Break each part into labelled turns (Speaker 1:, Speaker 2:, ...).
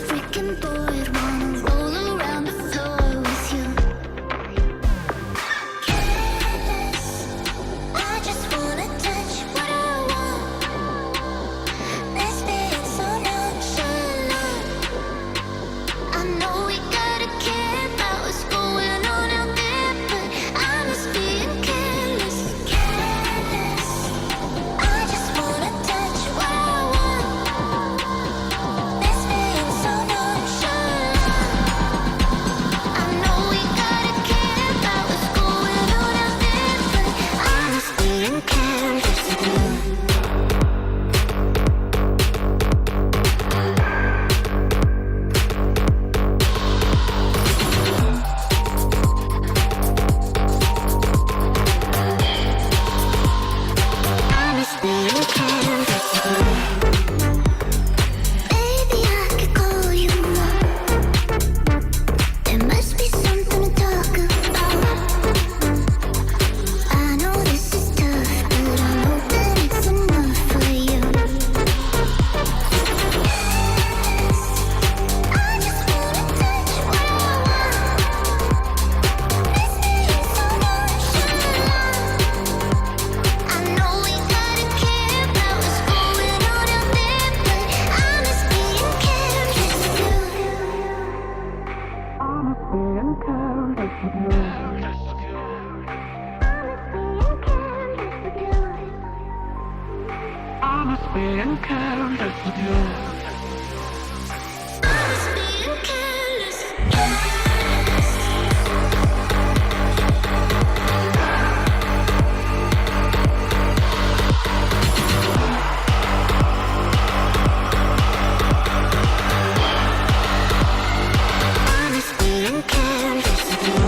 Speaker 1: freaking bored, wanna roll around the floor with you. Careless, I just wanna touch what I want. This being so nonchalant. I know we gotta care about what's going on out there, but I'm just being careless. Careless, I just wanna touch what I want. This being so nonchalant. I know we gotta care about what's going on out there, but I'm just being careless with you. I'm just being careless with you. Baby, I could call you more. There must be something to talk about. I know this is tough, but I'm hoping it's enough for you. I just wanna touch what I want. This being so nonchalant. I know we gotta care about what's going on out there, but I'm just being careless with you. I'm just being careless with you. I'm just being careless with you. I'm just being careless. I'm just being careless with you.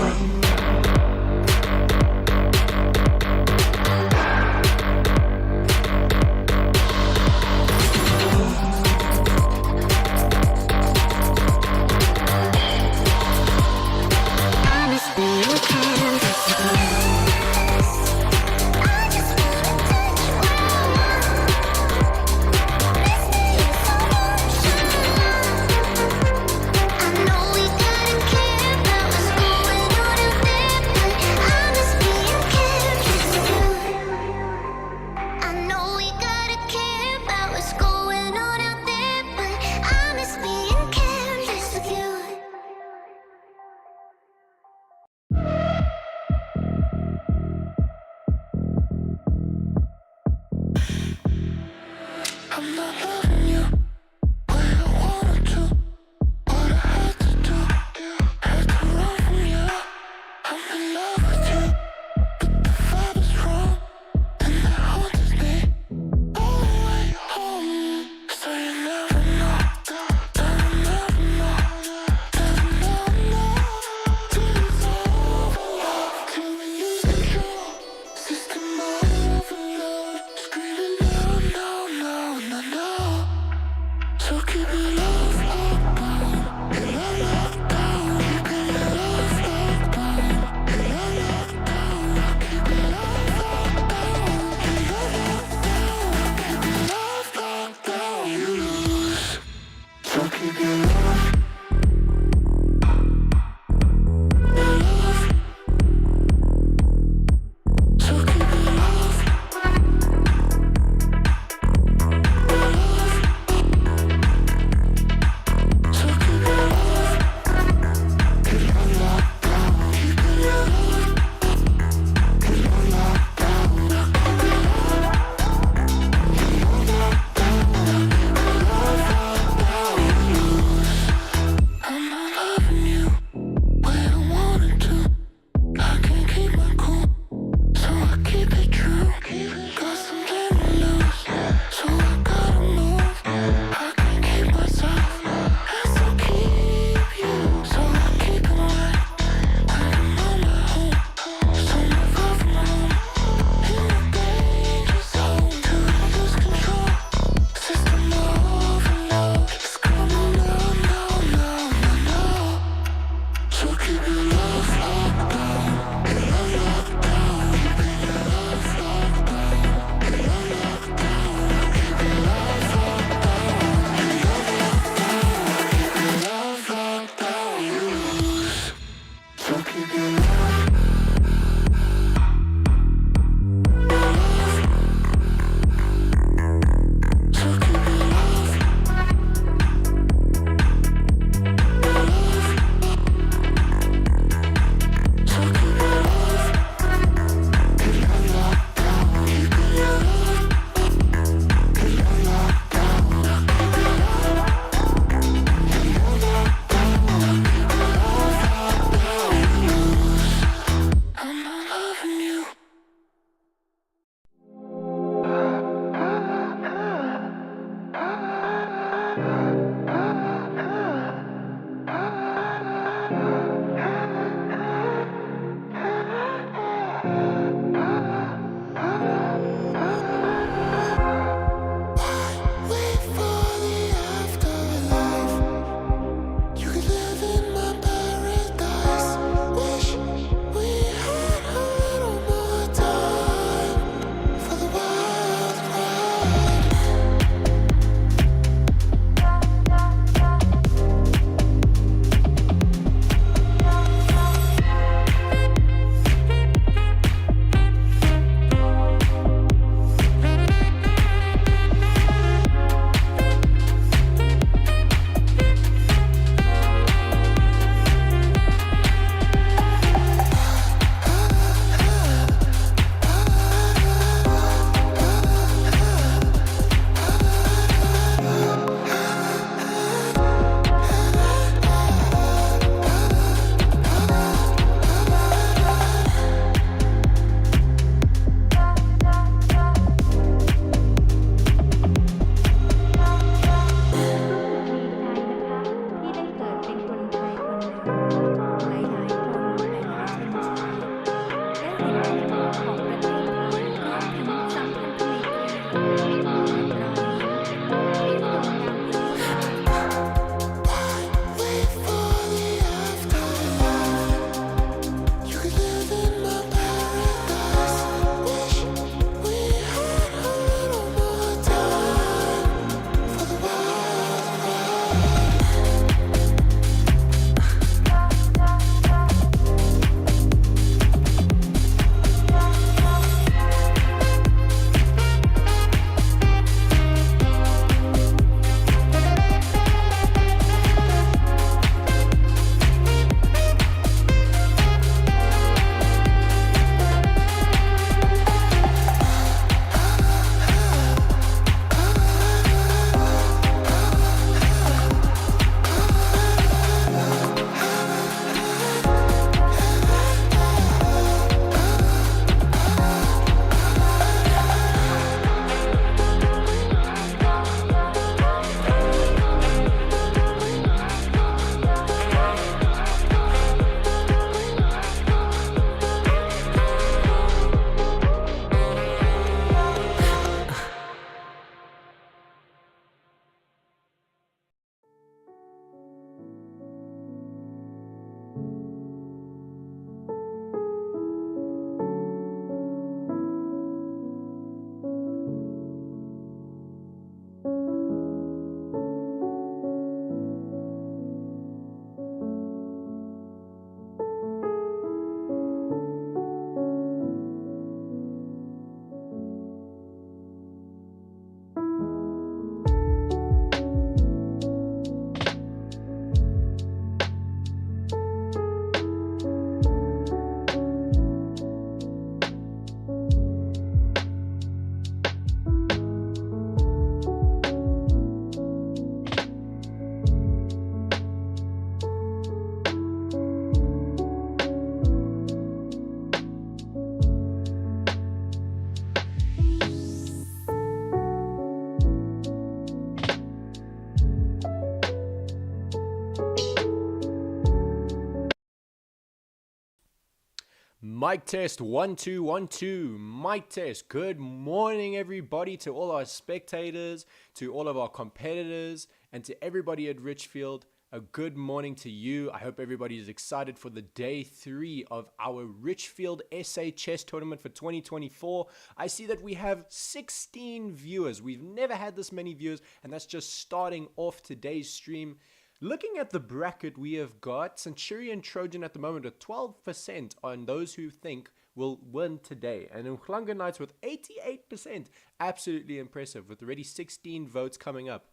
Speaker 2: Mic test 1 2 1 2. Mic test. Good morning, everybody, to all our spectators, to all of our competitors, and to everybody at Richfield. A good morning to you. I hope everybody is excited for the day 3 of our Richfield SA Chess tournament for 2024. I see that we have 16 viewers. We've never had this many viewers, and that's just starting off today's stream. Looking at the bracket, we have got Centurion, Trojan at the moment at 12% on those who think will win today. And Umhlanga Knights with 88%. Absolutely impressive, with already 16 votes coming up.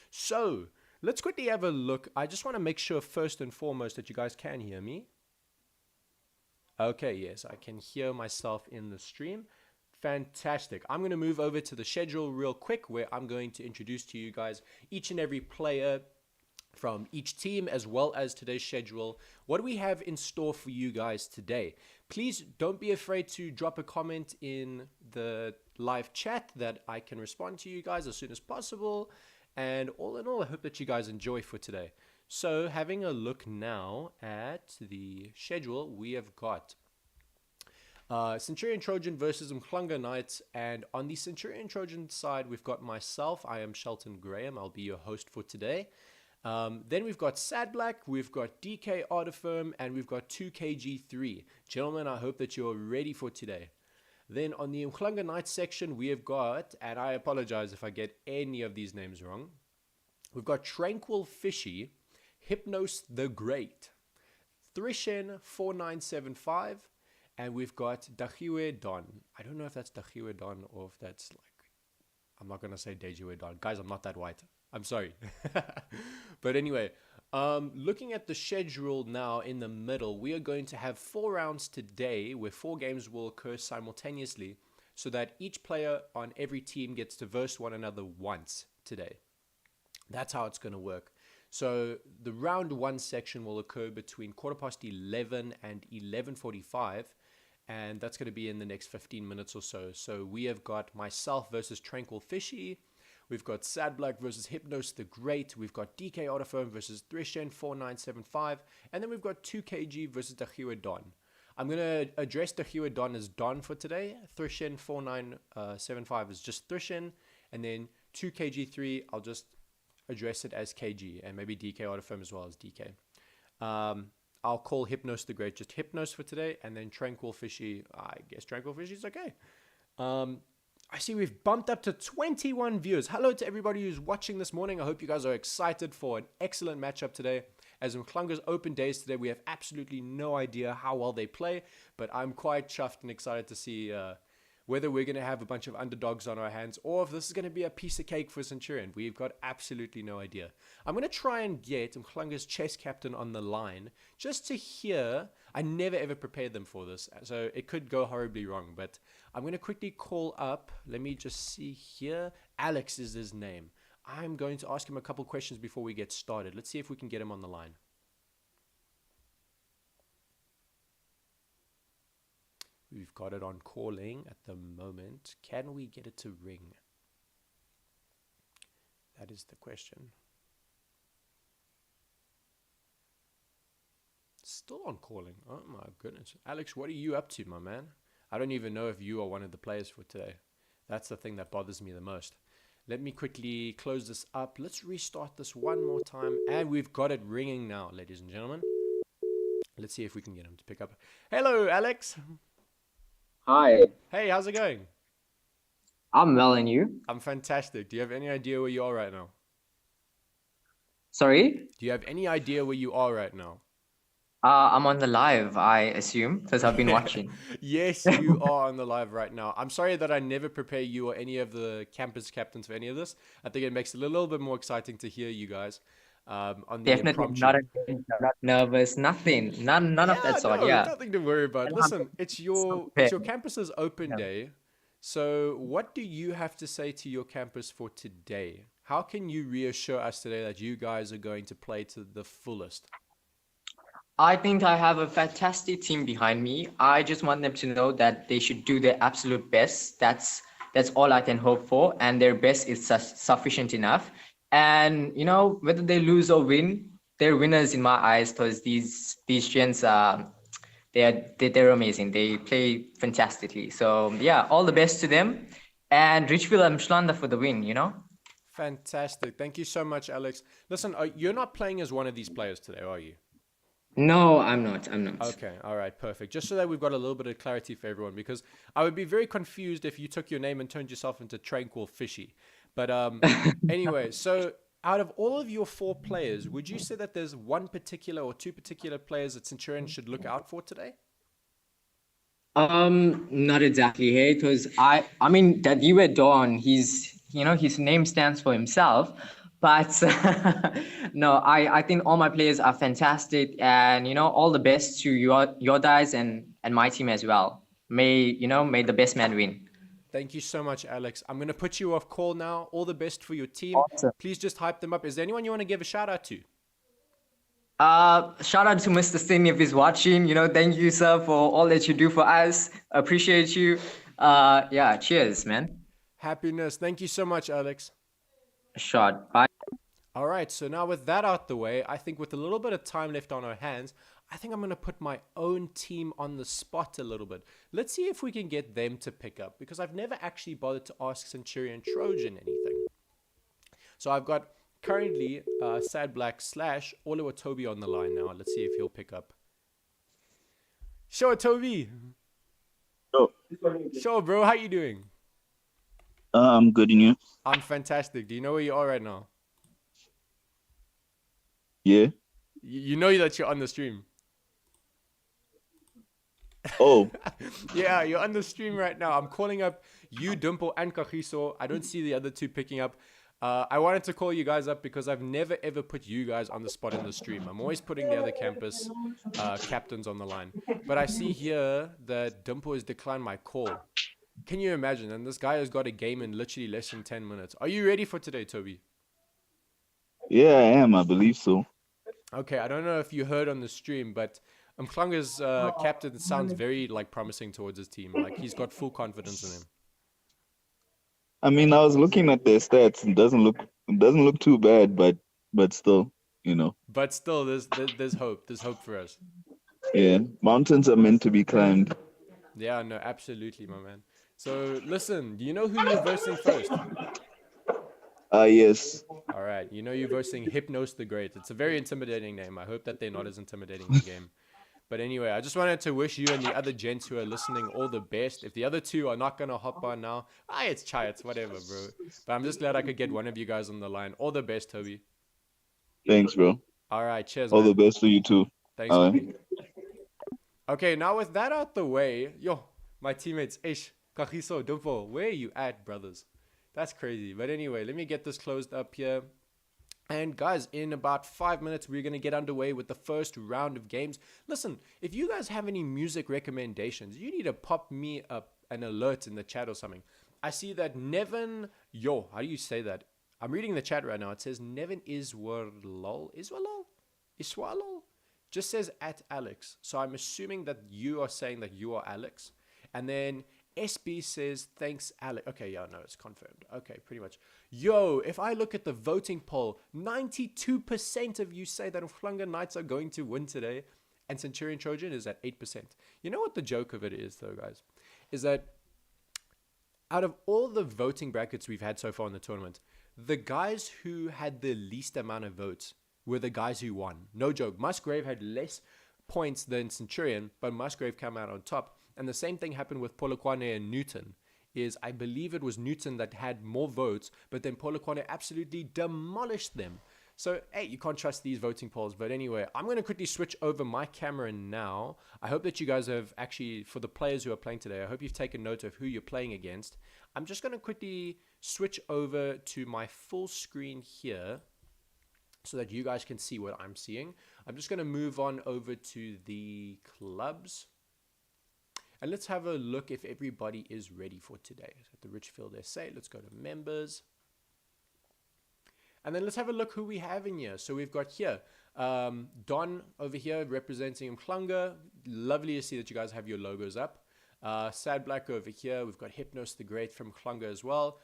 Speaker 2: So, let's quickly have a look. I just want to make sure first and foremost that you guys can hear me. Okay, yes, I can hear myself in the stream. Fantastic. I'm going to move over to the schedule real quick, where I'm going to introduce to you guys each and every player from each team, as well as today's schedule. What do we have in store for you guys today? Please don't be afraid to drop a comment in the live chat that I can respond to you guys as soon as possible. And all in all, I hope that you guys enjoy for today. So having a look now at the schedule, we have got Centurion Trojan versus Umhlanga Knights. And on the Centurion Trojan side, we've got myself. I am Shelton Graham. I'll be your host for today. Then we've got Sad Black, we've got DK Artifirm, and we've got 2KG3. Gentlemen, I hope that you're ready for today. Then on the Umhlanga Knights section, we have got, and I apologize if I get any of these names wrong, we've got Tranquil Fishy, Hypnos the Great, Trishen 4975, and we've got Dachiwe Don. I don't know if that's Dachiwe Don or if that's like, I'm not going to say Dejiwe Don. Guys, I'm not that white. I'm sorry. But anyway, looking at the schedule now in the middle, we are going to have 4 rounds today where 4 games will occur simultaneously, so that each player on every team gets to verse one another once today. That's how it's going to work. So the round 1 section will occur between 11:15 and 11:45, and that's going to be in the next 15 minutes or so. So we have got myself versus Tranquil Fishy. We've got Sad Black versus Hypnos the Great. We've got DK Artifirm versus Trishen 4975. And then we've got 2KG versus Dachiwe Don. I'm going to address Dachiwe Don as Don for today. Trishen 4975 is just Trishen. And then 2KG3, I'll just address it as KG. And maybe DK Artifirm as well as DK. I'll call Hypnos the Great just Hypnos for today. And then Tranquil Fishy, I guess Tranquil Fishy is okay. I see we've bumped up to 21 viewers. Hello to everybody who's watching this morning. I hope you guys are excited for an excellent matchup today. As Umhlanga's open days today, we have absolutely no idea how well they play, but I'm quite chuffed and excited to see whether we're going to have a bunch of underdogs on our hands or if this is going to be a piece of cake for Centurion. We've got absolutely no idea. I'm going to try and get Umhlanga's chess captain on the line just to hear. I never ever prepared them for this, so it could go horribly wrong, but I'm going to quickly call up. Let me just see here. Alex is his name. I'm going to ask him a couple questions before we get started. Let's see if we can get him on the line. We've got it on calling at the moment. Can we get it to ring? That is the question. Still on calling. Oh my goodness. Alex, what are you up to, my man? I don't even know if you are one of the players for today. That's the thing that bothers me the most. Let me quickly close this up. Let's restart this one more time. And we've got it ringing now, ladies and gentlemen. Let's see if we can get him to pick up. Hello, Alex.
Speaker 3: Hi.
Speaker 2: Hey, how's it going?
Speaker 3: I'm well, and you?
Speaker 2: I'm fantastic. Do you have any idea where you are right now?
Speaker 3: Sorry?
Speaker 2: Do you have any idea where you are right now?
Speaker 3: I'm on the live, I assume, because I've been watching.
Speaker 2: Yes, you are on the live right now. I'm sorry that I never prepare you or any of the campus captains for any of this. I think it makes it a little bit more exciting to hear you guys on the
Speaker 3: Definitely
Speaker 2: impromptu.
Speaker 3: not nervous, nothing. None of that sort,
Speaker 2: no,
Speaker 3: yeah.
Speaker 2: nothing to worry about. Listen, it's your campus's open day. So what do you have to say to your campus for today? How can you reassure us today that you guys are going to play to the fullest?
Speaker 3: I think I have a fantastic team behind me. I just want them to know that they should do their absolute best. That's all I can hope for, and their best is sufficient enough. And you know, whether they lose or win, they're winners in my eyes, because these gens they're amazing. They play fantastically. So yeah, all the best to them. And Richfield and Umhlanga for the win, you know?
Speaker 2: Fantastic. Thank you so much, Alex. Listen, you're not playing as one of these players today, are you?
Speaker 3: No, I'm not. I'm not.
Speaker 2: Okay, all right, perfect. Just so that we've got a little bit of clarity for everyone, because I would be very confused if you took your name and turned yourself into Tranquil Fishy. But anyway, so out of all of your four players, would you say that there's one particular or two particular players that Centurion should look out for today?
Speaker 3: Not exactly, hey, because I mean that you were Dawn, his name stands for himself, but no, I think all my players are fantastic, and all the best to your guys and my team as well. May the best man win.
Speaker 2: Thank you so much, Alex. I'm going to put you off call now. All the best for your team.
Speaker 3: Awesome.
Speaker 2: Please just hype them up. Is there anyone you want to give a shout out to?
Speaker 3: Shout out to Mr. Singh if he's watching. Thank you, sir, for all that you do for us. Appreciate you. Yeah, cheers, man.
Speaker 2: Happiness. Thank you so much, Alex.
Speaker 3: Shot. Bye.
Speaker 2: All right, so now with that out the way, I think with a little bit of time left on our hands, I think I'm going to put my own team on the spot a little bit. Let's see if we can get them to pick up, because I've never actually bothered to ask Centurion Trojan anything. So I've got currently Sad Black / Oluwatobi on the line now. Let's see if he'll pick up. Sure, Toby.
Speaker 4: Oh,
Speaker 2: Sure, bro. How you doing?
Speaker 4: I'm good, and you?
Speaker 2: I'm fantastic. Do you know where you are right now?
Speaker 4: Yeah.
Speaker 2: You know that you're on the stream.
Speaker 4: Oh,
Speaker 2: Yeah, you're on the stream right now. I'm calling up you, Dumpo, and Kagiso. I don't see the other two picking up. I wanted to call you guys up because I've never ever put you guys on the spot in the stream. I'm always putting the other campus captains on the line. But I see here that Dumpo has declined my call. Can you imagine? And this guy has got a game in literally less than 10 minutes. Are you ready for today, Toby?
Speaker 4: yeah, I am. I believe so.
Speaker 2: Okay, I don't know if you heard on the stream, but Umhlanga's captain sounds very promising towards his team. Like he's got full confidence in him.
Speaker 4: I mean, I was looking at their stats. It doesn't look too bad, but still,
Speaker 2: But still, there's hope. There's hope for us.
Speaker 4: yeah. Mountains are meant to be climbed.
Speaker 2: Yeah, no, absolutely, my man. So listen, do you know who you're versing first?
Speaker 4: Yes.
Speaker 2: All right, you know you're versing Hypnos the Great. It's a very intimidating name. I hope that they're not as intimidating in the game. But anyway, I just wanted to wish you and the other gents who are listening all the best. If the other two are not going to hop on now, it's chai, it's whatever, bro. But I'm just glad I could get one of you guys on the line. All the best, Toby.
Speaker 4: Thanks, bro.
Speaker 2: All right, cheers,
Speaker 4: All
Speaker 2: man.
Speaker 4: the best for you too.
Speaker 2: Thanks, Toby. Okay, now with that out the way, my teammates, Ish, Kagiso, Dumpo, where are you at, brothers? That's crazy. But anyway, let me get this closed up here. And guys, in about 5 minutes, we're going to get underway with the first round of games. Listen, if you guys have any music recommendations, you need to pop me up an alert in the chat or something. I see that Nevin, how do you say that? I'm reading the chat right now. It says Nevin Iswalol, just says at Alex. So I'm assuming that you are saying that you are Alex. And then SB says, thanks, Alex. Okay, yeah, no, it's confirmed. Okay, pretty much. If I look at the voting poll, 92% of you say that Umhlanga Knights are going to win today, and Centurion Trojan is at 8%. You know what the joke of it is, though, guys? Is that out of all the voting brackets we've had so far in the tournament, the guys who had the least amount of votes were the guys who won. No joke. Musgrave had less points than Centurion, but Musgrave came out on top. And the same thing happened with Polokwane and Newton. I believe it was Newton that had more votes, but then Polokwane absolutely demolished them. So, you can't trust these voting polls. But anyway, I'm going to quickly switch over my camera now. I hope that you guys have actually, for the players who are playing today, I hope you've taken note of who you're playing against. I'm just going to quickly switch over to my full screen here so that you guys can see what I'm seeing. I'm just going to move on over to the clubs. And let's have a look if everybody is ready for today. At the Richfield SA, let's go to members. And then let's have a look who we have in here. So we've got here, Don over here representing Umhlanga. Lovely to see that you guys have your logos up. Sad Black over here. We've got Hypnos the Great from Umhlanga as well.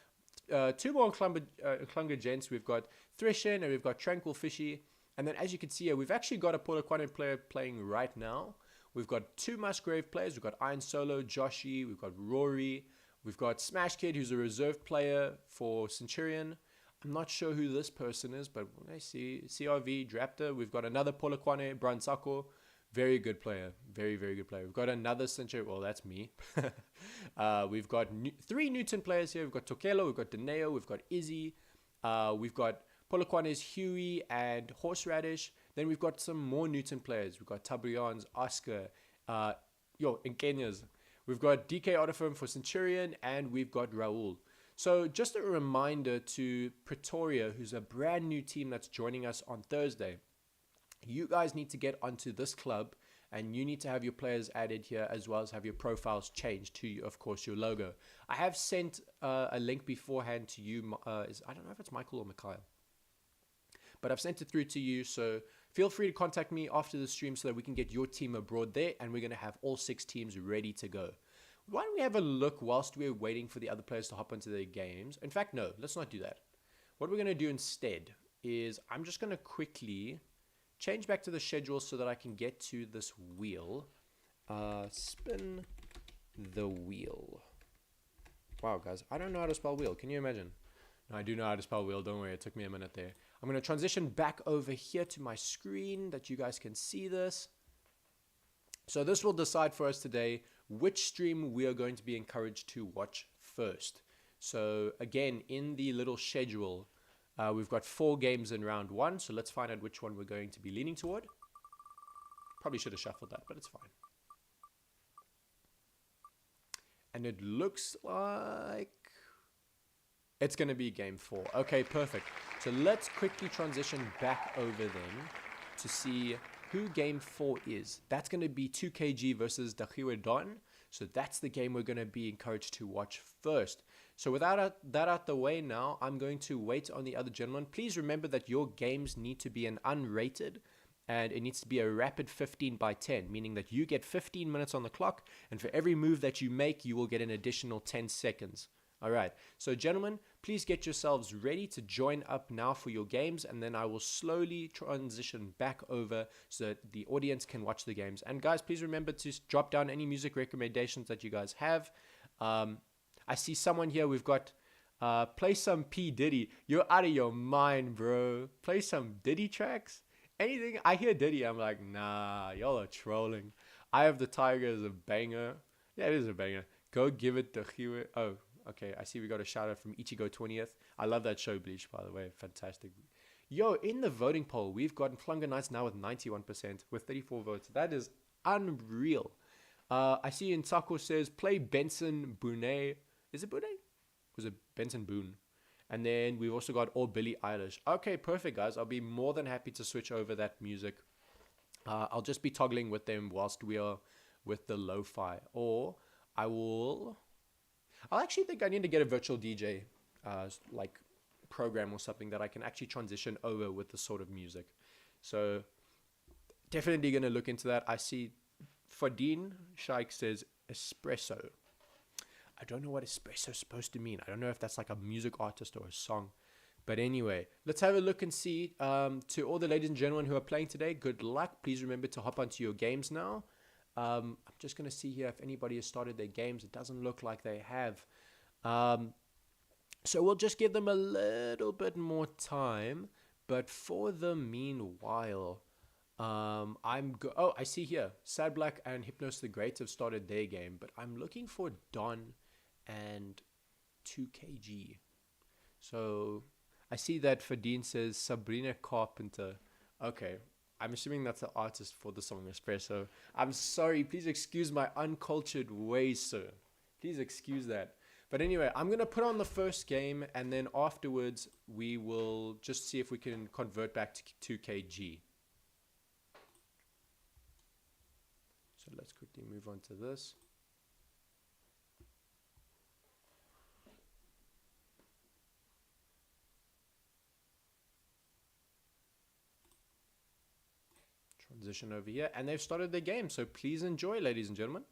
Speaker 2: Two more Umhlanga gents. We've got Threshen and we've got Tranquil Fishy. And then as you can see here, we've actually got a Polokwane player playing right now. We've got 2 Musgrave players. We've got Iron Solo, Joshy. We've got Rory. We've got Smash Kid, who's a reserve player for Centurion. I'm not sure who this person is, but I see CRV, Draptor. We've got another Polokwane, Bransako. Very good player. Very, very good player. We've got another Centurion. Well, that's me. We've got 3 Newton players here. We've got Tokelo, we've got Deneo, we've got Izzy. We've got Polokwane's Huey and Horseradish. Then we've got some more Newton players. We've got Tabrians, Oscar, and Kenya's. We've got DK Autofirm for Centurion, and we've got Raul. So just a reminder to Pretoria, who's a brand new team that's joining us on Thursday. You guys need to get onto this club, and you need to have your players added here, as well as have your profiles changed to, of course, your logo. I have sent a link beforehand to you. I don't know if it's Michael or Mikhail, but I've sent it through to you. So feel free to contact me after the stream so that we can get your team abroad there, and we're going to have all 6 teams ready to go. Why don't we have a look whilst we're waiting for the other players to hop into their games? In fact, no, let's not do that. What we're going to do instead is I'm just going to quickly change back to the schedule so that I can get to this wheel. Spin the wheel. Wow, guys, I don't know how to spell wheel. Can you imagine? No, I do know how to spell wheel. Don't worry, it took me a minute there. I'm going to transition back over here to my screen that you guys can see this. So this will decide for us today which stream we are going to be encouraged to watch first. So again, in the little schedule, we've got 4 games in round 1, so let's find out which one we're going to be leaning toward. Probably should have shuffled that, but it's fine. And it looks like it's going to be game 4. Okay, perfect. So let's quickly transition back over then to see who game 4 is. That's going to be 2KG versus Dachiwe Don. So that's the game we're going to be encouraged to watch first. So without that out the way now, I'm going to wait on the other gentleman. Please remember that your games need to be an unrated, and it needs to be a rapid 15 by 10, meaning that you get 15 minutes on the clock, and for every move that you make, you will get an additional 10 seconds. All right, so gentlemen, please get yourselves ready to join up now for your games, and then I will slowly transition back over so that the audience can watch the games. And guys, please remember to drop down any music recommendations that you guys have. I see someone here. We've got play some P. Diddy. You're out of your mind, bro. Play some Diddy tracks. Anything. I hear Diddy, I'm like, nah, y'all are trolling. I Have the Tiger is a banger. Yeah, it is a banger. Go give it to Hiwe. Oh, okay. I see we got a shout out from Ichigo 20th. I love that show, Bleach, by the way. Fantastic. Yo, in the voting poll, we've got Umhlanga Knights now with 91% with 34 votes. That is unreal. I see Insako says play Benson Boone. Is it Boone? Was it Benson Boone? And then we've also got All Billie Eilish. Okay, perfect, guys. I'll be more than happy to switch over that music. I'll just be toggling with them whilst we are with the lo-fi. Or I'll actually think I need to get a virtual DJ like program or something that I can actually transition over with this sort of music. So definitely going to look into that. I see Fadine Shaikh says espresso. I don't know what espresso is supposed to mean. I don't know if that's like a music artist or a song. But anyway, let's have a look and see. To all the ladies and gentlemen who are playing today, good luck. Please remember to hop onto your games now. I'm just going to see here if anybody has started their games. It doesn't look like they have. So we'll just give them a little bit more time. But for the meanwhile, I see here, Sad Black and Hypnos the Great have started their game. But I'm looking for Don and 2KG. So I see that Fadine says Sabrina Carpenter. Okay, I'm assuming that's the artist for the song Espresso. I'm sorry, please excuse my uncultured ways, sir. Please excuse that. But anyway, I'm going to put on the first game, and then afterwards we will just see if we can convert back to 2KG. So let's quickly move on to this. Transition over here, and they've started their game, so please enjoy, ladies and gentlemen.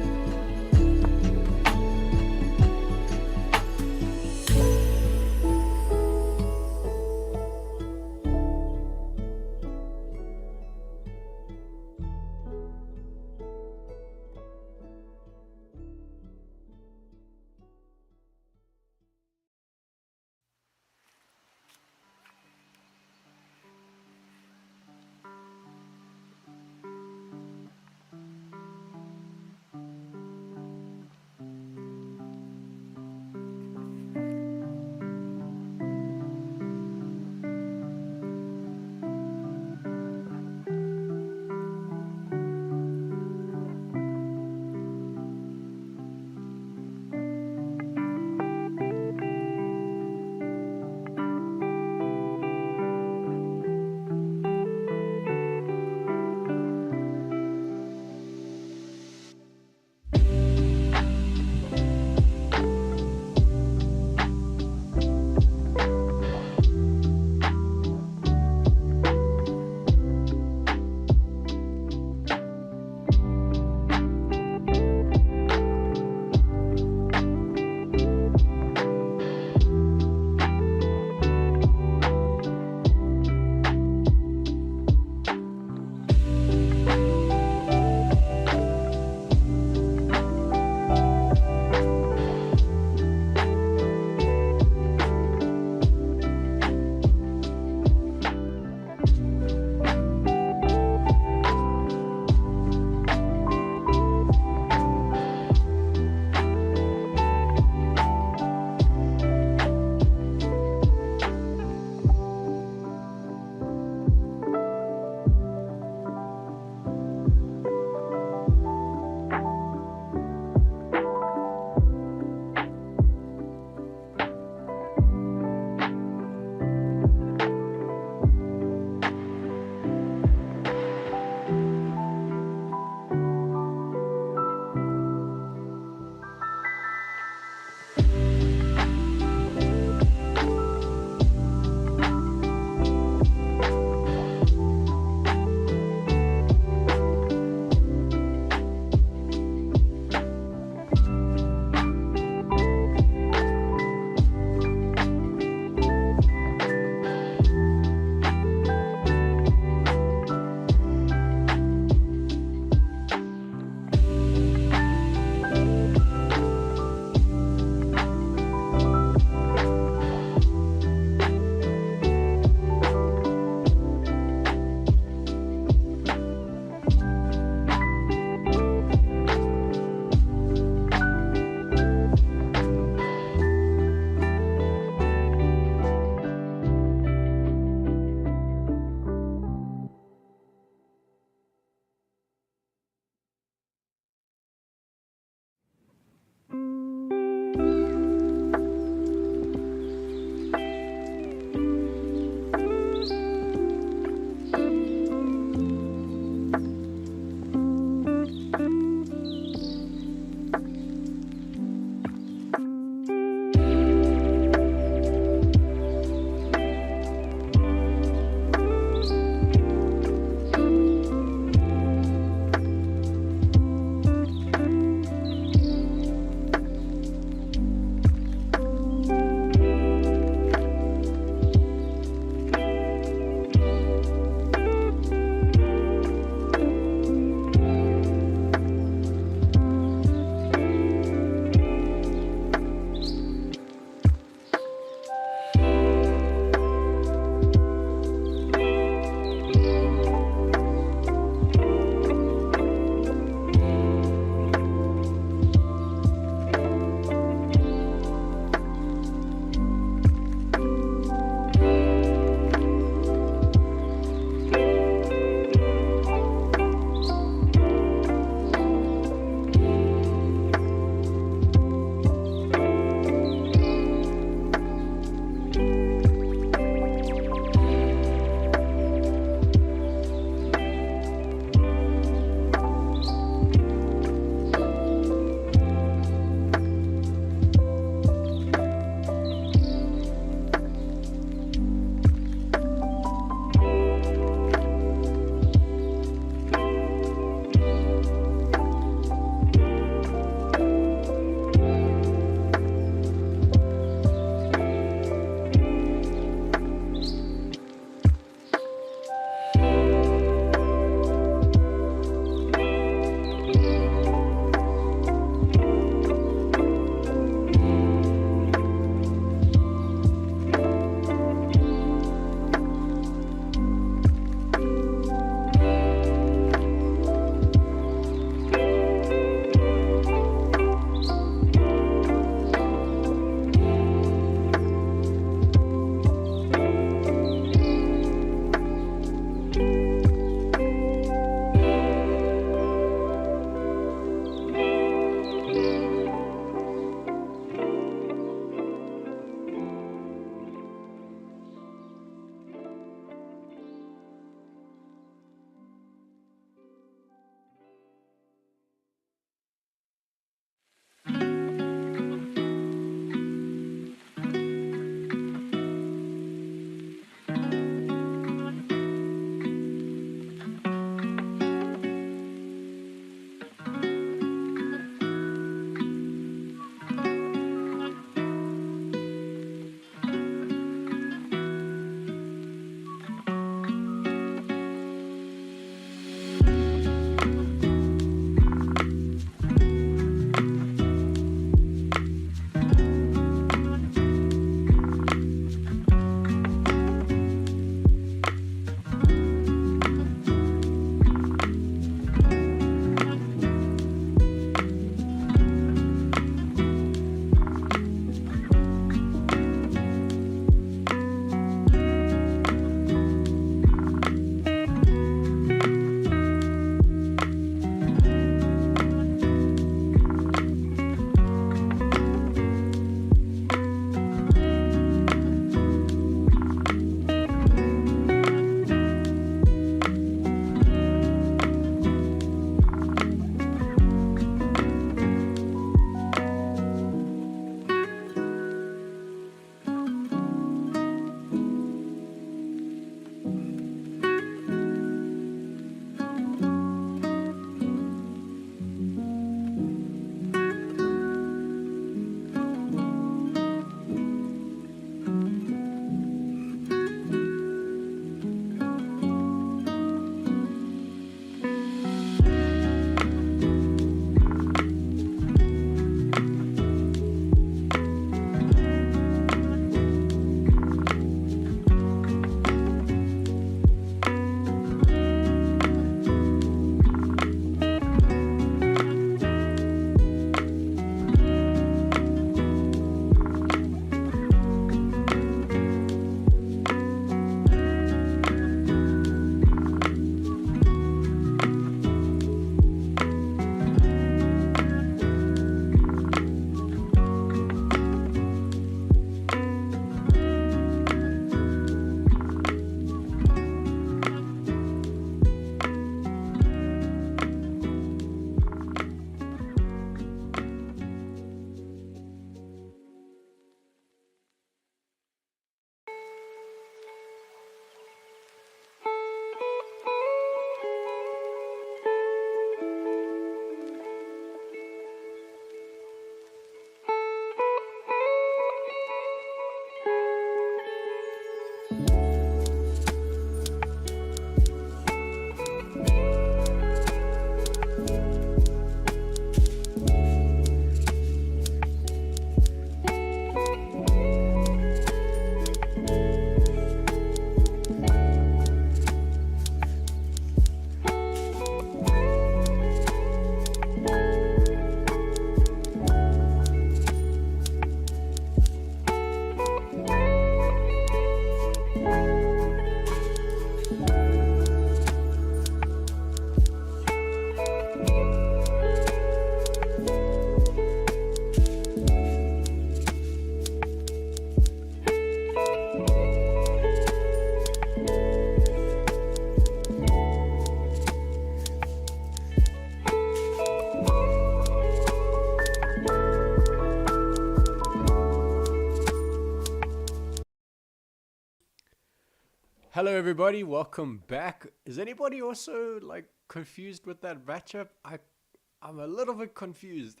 Speaker 2: Hello, everybody. Welcome back. Is anybody also like confused with that matchup? I'm a little bit confused.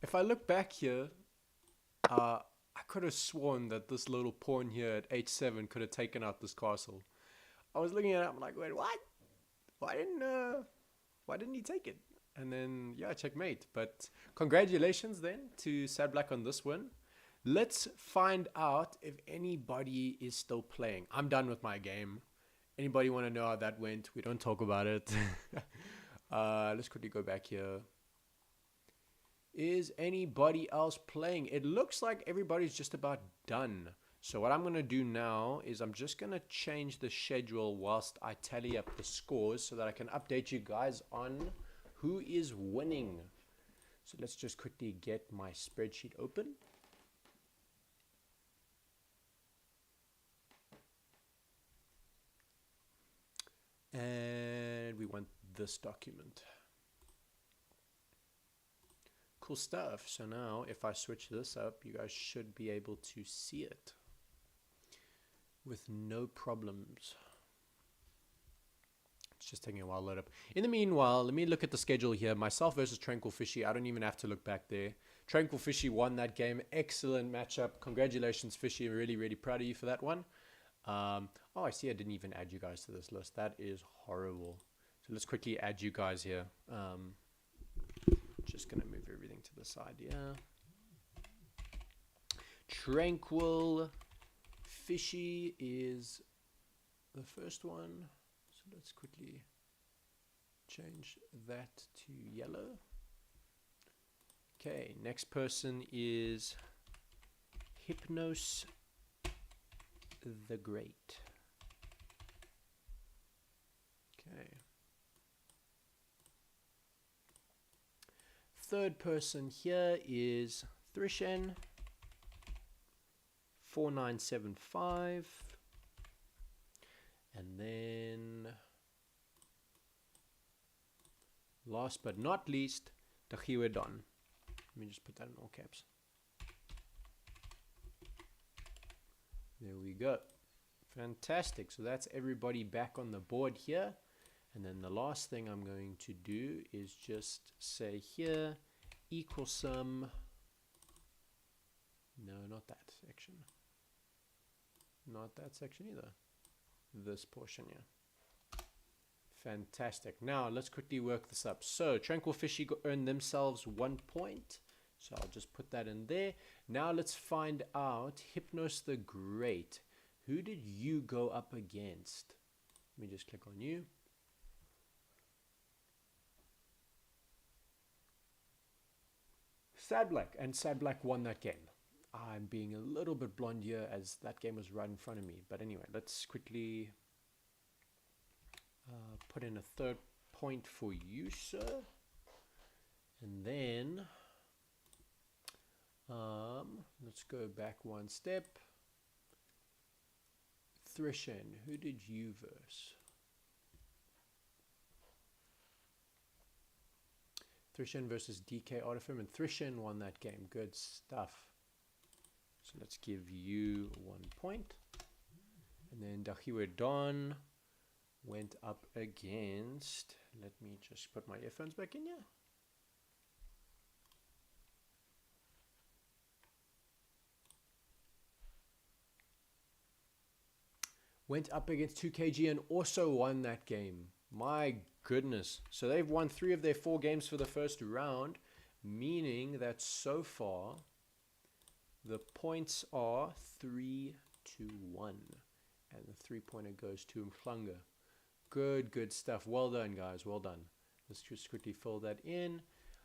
Speaker 2: If I look back here, I could have sworn that this little pawn here at h7 could have taken out this castle. I was looking at it, I'm like, wait, what? Why didn't he take it? And then, yeah, checkmate. But congratulations then to Sad Black on this one. Let's find out if anybody is still playing. I'm done with my game. Anybody want to know how that went? We don't talk about it. Let's quickly go back here. Is anybody else playing? It looks like everybody's just about done. So what I'm going to do now is I'm just going to change the schedule whilst I tally up the scores so that I can update you guys on who is winning. So let's just quickly get my spreadsheet open. And we want this document. Cool stuff. So now if I switch this up, you guys should be able to see it with no problems. It's just taking a while to load up. In the meanwhile, let me look at the schedule here. Myself versus Tranquil Fishy. I don't even have to look back there. Tranquil Fishy won that game. Excellent matchup. Congratulations, Fishy. I'm really, really proud of you for that one. Oh, I see I didn't even add you guys to this list. That is horrible. So let's quickly add you guys here. Just going to move everything to the side, yeah. Tranquil Fishy is the first one. So let's quickly change that to yellow. Okay, next person is Hypnos the Great. Okay. Third person here is Trishen 4975. And then last but not least, Dachiwe Don. Let me just put that in all caps. There we go. Fantastic. So that's everybody back on the board here. And then the last thing I'm going to do is just say here, equal sum. No, not that section. Not that section either. This portion here. Fantastic. Now let's quickly work this up. So Tranquil Fishy earned themselves 1 point. So I'll just put that in there. Now let's find out Hypnos the Great. Who did you go up against? Let me just click on you. Sad Black, and Sad Black won that game. I'm being a little bit blonde here as that game was right in front of me. But anyway, let's quickly put in a third point for you, sir. And then let's go back one step. Trishen, who did you verse? Trishen versus DK Artifim, and Trishen won that game. Good stuff. So let's give you 1 point. And then Dachiwe Don went up against, let me just put my earphones back in here. Went up against 2KG and also won that game. My goodness. So they've won 3 of their 4 games for the first round, meaning that so far the points are 3-1. And the 3-pointer goes to Umhlanga. Good stuff. Well done, guys. Well done. Let's just quickly fill that in.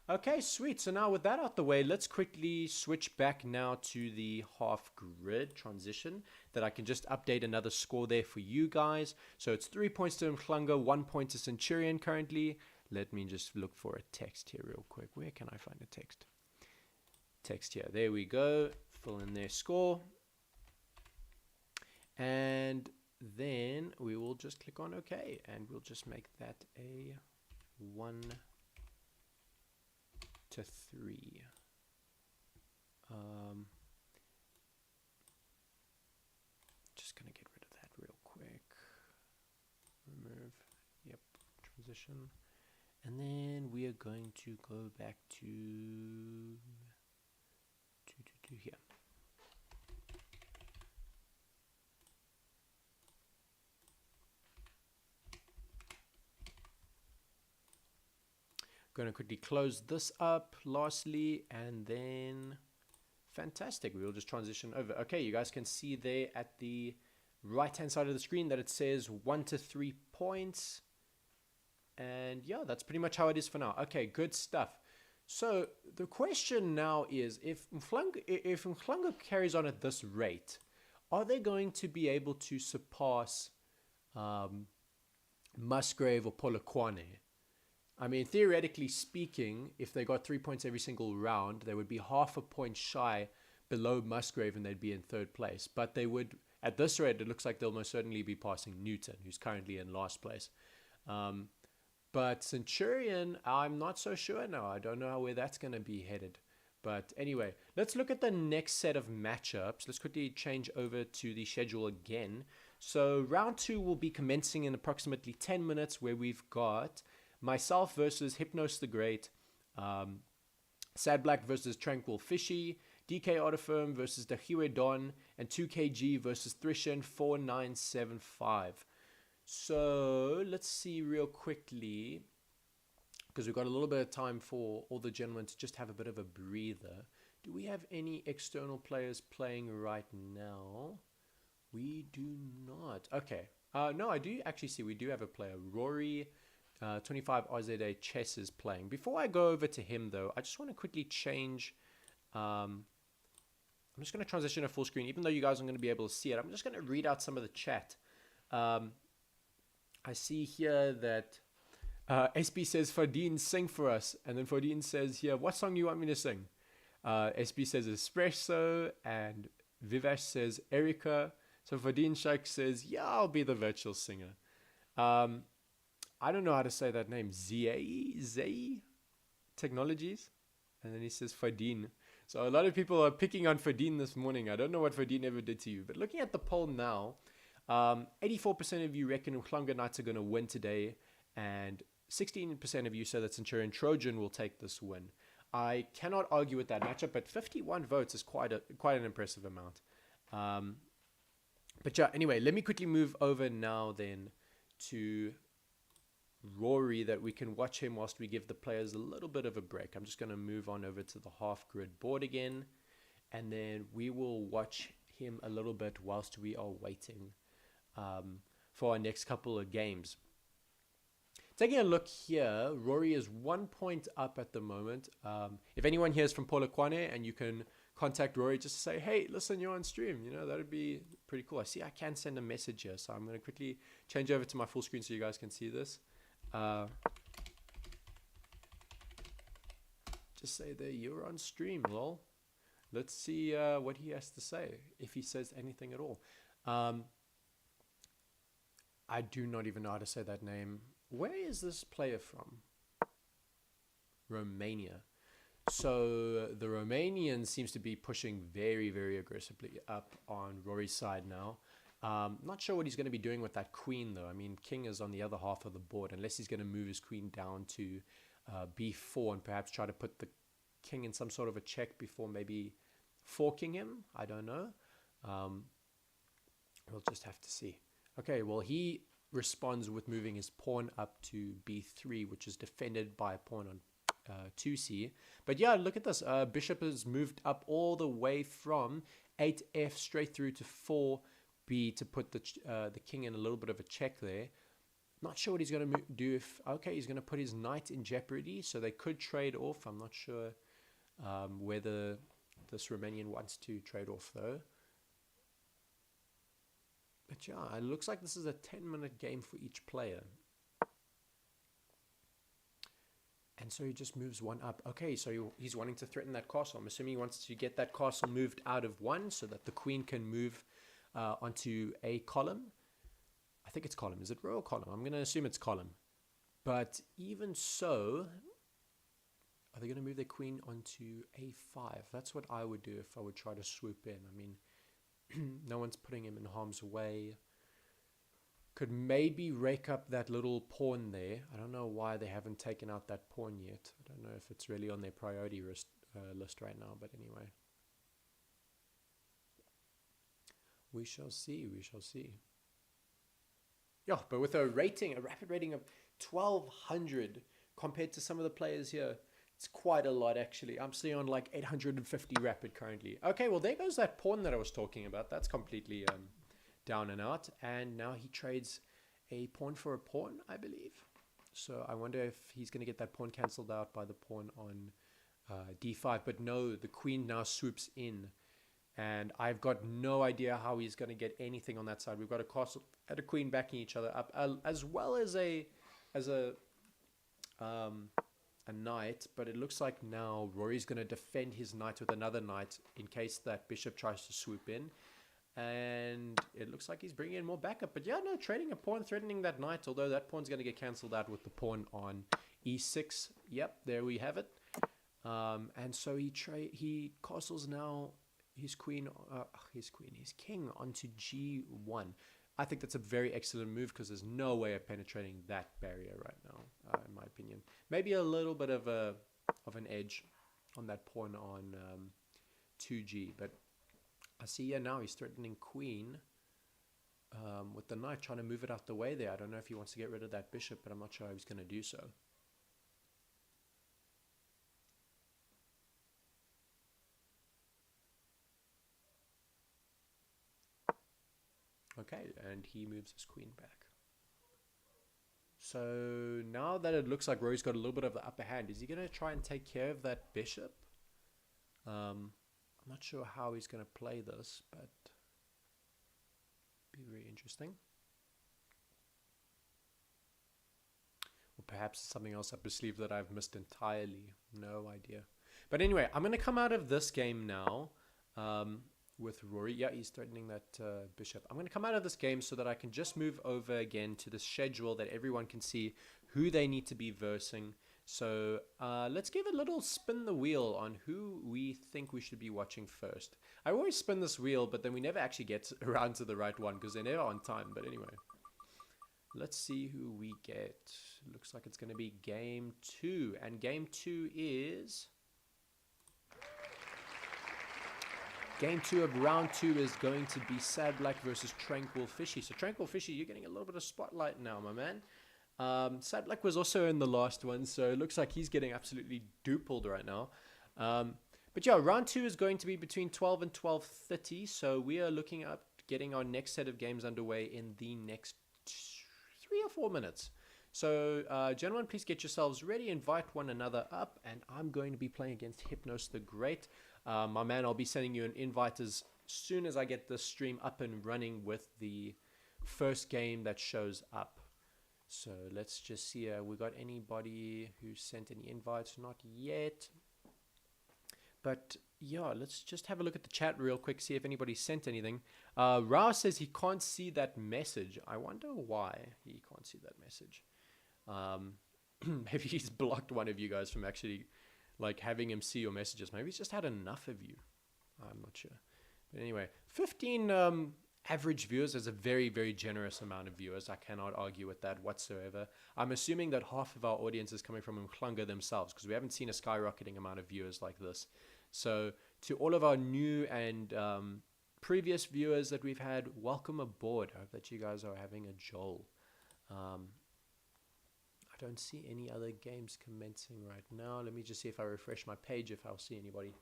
Speaker 2: Okay, sweet. So now with that out the way, let's quickly switch back now to the half grid transition that I can just update another score there for you guys. So it's 3 points to Umhlanga, 1 point to Centurion currently. Let me just look for a text here real quick. Where can I find a text? Text here. There we go. Fill in their score. And then we will just click on OK. And we'll just make that a 1-3. Just gonna get rid of that real quick. position. And then we are going to go back to here. Going to quickly close this up lastly, and then fantastic, we will just transition over. Okay, you guys can see there at the right hand side of the screen that it says 1 to 3 points, and yeah, that's pretty much how it is for now. Okay, good stuff. So the question now is, if Umhlanga carries on at this rate, are they going to be able to surpass Musgrave or Polokwane? I mean, theoretically speaking, if they got 3 points every single round, they would be half a point shy below Musgrave and they'd be in third place. But they would, at this rate, it looks like they'll most certainly be passing Newton, who's currently in last place. But Centurion, I'm not so sure now. I don't know where that's going to be headed. But anyway, let's look at the next set of matchups. Let's quickly change over to the schedule again. So round 2 will be commencing in approximately 10 minutes, where we've got myself versus Hypnos the Great, Sad Black versus Tranquil Fishy, DK Autofirm versus Dahiwe Don, and 2KG versus Thrishan 4975. So let's see real quickly, because we've got a little bit of time for all the gentlemen to just have a bit of a breather. Do we have any external players playing right now? We do not. Okay. No, I do actually see we do have a player. Rory 25 RZA Chess is playing. Before I go over to him, though, I just want to quickly change. I'm just going to transition to full screen, even though you guys aren't going to be able to see it. I'm just going to read out some of the chat. I see here that SB says, Fardeen, sing for us. And then Fardeen says here, what song do you want me to sing? SB says Espresso, and Vivash says Erica. So Fardeen Shaikh says, yeah, I'll be the virtual singer. I don't know how to say that name. Zai Technologies. And then he says Fardeen. So a lot of people are picking on Fardeen this morning. I don't know what Fardeen ever did to you. But looking at the poll now, 84% of you reckon Umhlanga Knights are going to win today. And 16% of you say that Centurion Trojan will take this win. I cannot argue with that matchup, but 51 votes is quite an impressive amount. But yeah, anyway, let me quickly move over now then to Rory, that we can watch him whilst we give the players a little bit of a break. I'm just going to move on over to the half grid board again, and then we will watch him a little bit whilst we are waiting for our next couple of games. Taking a look here, Rory is 1 point up at the moment. If anyone here is from Polokwane and you can contact Rory just to say, hey, listen, you're on stream, that would be pretty cool. I see I can send a message here, so I'm going to quickly change over to my full screen so you guys can see this. Just say there, you're on stream, lol. Let's see what he has to say, if he says anything at all. I do not even know how to say that name. Where is this player from? Romania. So the Romanian seems to be pushing very, very aggressively up on Rory's side now. Not sure what he's going to be doing with that queen, though. I mean, king is on the other half of the board, unless he's going to move his queen down to b4 and perhaps try to put the king in some sort of a check before maybe forking him. I don't know. We'll just have to see. Okay, well, he responds with moving his pawn up to b3, which is defended by a pawn on 2c. But yeah, look at this. Bishop has moved up all the way from 8f straight through to 4b to put the king in a little bit of a check there. Not sure what he's going to do. Okay, he's going to put his knight in jeopardy, so they could trade off. I'm not sure whether this Romanian wants to trade off, though. But yeah, it looks like this is a 10-minute game for each player. And so he just moves one up. Okay, so he's wanting to threaten that castle. I'm assuming he wants to get that castle moved out of one so that the queen can move onto a column. I think it's column. Is it row or column? I'm going to assume it's column. But even so, are they going to move their queen onto a5? That's what I would do if I would try to swoop in. I mean, no one's putting him in harm's way. Could maybe rake up that little pawn there. I don't know why they haven't taken out that pawn yet. I don't know if it's really on their priority list right now, but anyway. We shall see, we shall see. Yeah, but with a rapid rating of 1200 compared to some of the players here, it's quite a lot actually. I'm sitting on like 850 rapid currently. Okay, well there goes that pawn that I was talking about. That's completely down and out. And now he trades a pawn for a pawn, I believe. So I wonder if he's going to get that pawn cancelled out by the pawn on d5. But no, the queen now swoops in. And I've got no idea how he's going to get anything on that side. We've got a castle and a queen backing each other up, as well as a knight. But it looks like now Rory's going to defend his knight with another knight in case that bishop tries to swoop in. And it looks like he's bringing in more backup. But yeah, no, trading a pawn, threatening that knight. Although that pawn's going to get cancelled out with the pawn on e6. Yep, there we have it. And so he castles now his king onto g1. I think that's a very excellent move because there's no way of penetrating that barrier right now, in my opinion. Maybe a little bit of an edge on that pawn on 2g, but I see here now he's threatening queen with the knight, trying to move it out the way there. I don't know if he wants to get rid of that bishop, but I'm not sure how he's going to do so. Okay, and he moves his queen back. So now that it looks like Rory's got a little bit of the upper hand, is he going to try and take care of that bishop? I'm not sure how he's going to play this, but be very interesting. Or perhaps something else up his sleeve that I've missed entirely. No idea. But anyway, I'm going to come out of this game now. With Rory. Yeah, he's threatening that bishop. I'm going to come out of this game so that I can just move over again to the schedule that everyone can see who they need to be versing. So let's give a little spin the wheel on who we think we should be watching first. I always spin this wheel, but then we never actually get around to the right one because they're never on time. But anyway, let's see who we get. Looks like it's going to be game 2. And game 2 is... Game 2 of round 2 is going to be Sad Black versus Tranquil Fishy. So Tranquil Fishy, you're getting a little bit of spotlight now, my man. Sad Black was also in the last one, so it looks like he's getting absolutely dupled right now. But yeah, round 2 is going to be between 12 and 12:30. So we are looking at getting our next set of games underway in the next 3 or 4 minutes. So gentlemen, please get yourselves ready, invite one another up, and I'm going to be playing against Hypnos the Great. My man, I'll be sending you an invite as soon as I get this stream up and running with the first game that shows up. So let's just see, we got anybody who sent any invites? Not yet. But yeah, let's just have a look at the chat real quick, see if anybody sent anything. Rao says he can't see that message. I wonder why he can't see that message. Maybe he's blocked one of you guys from actually like having him see your messages. Maybe he's just had enough of you. I'm not sure. But anyway, 15 average viewers is a very, very generous amount of viewers. I cannot argue with that whatsoever. I'm assuming that half of our audience is coming from Umhlanga themselves because we haven't seen a skyrocketing amount of viewers like this. So to all of our new and previous viewers that we've had, welcome aboard. I hope that you guys are having a joel. I don't see any other games commencing right now. Let me just see if I refresh my page if I'll see anybody.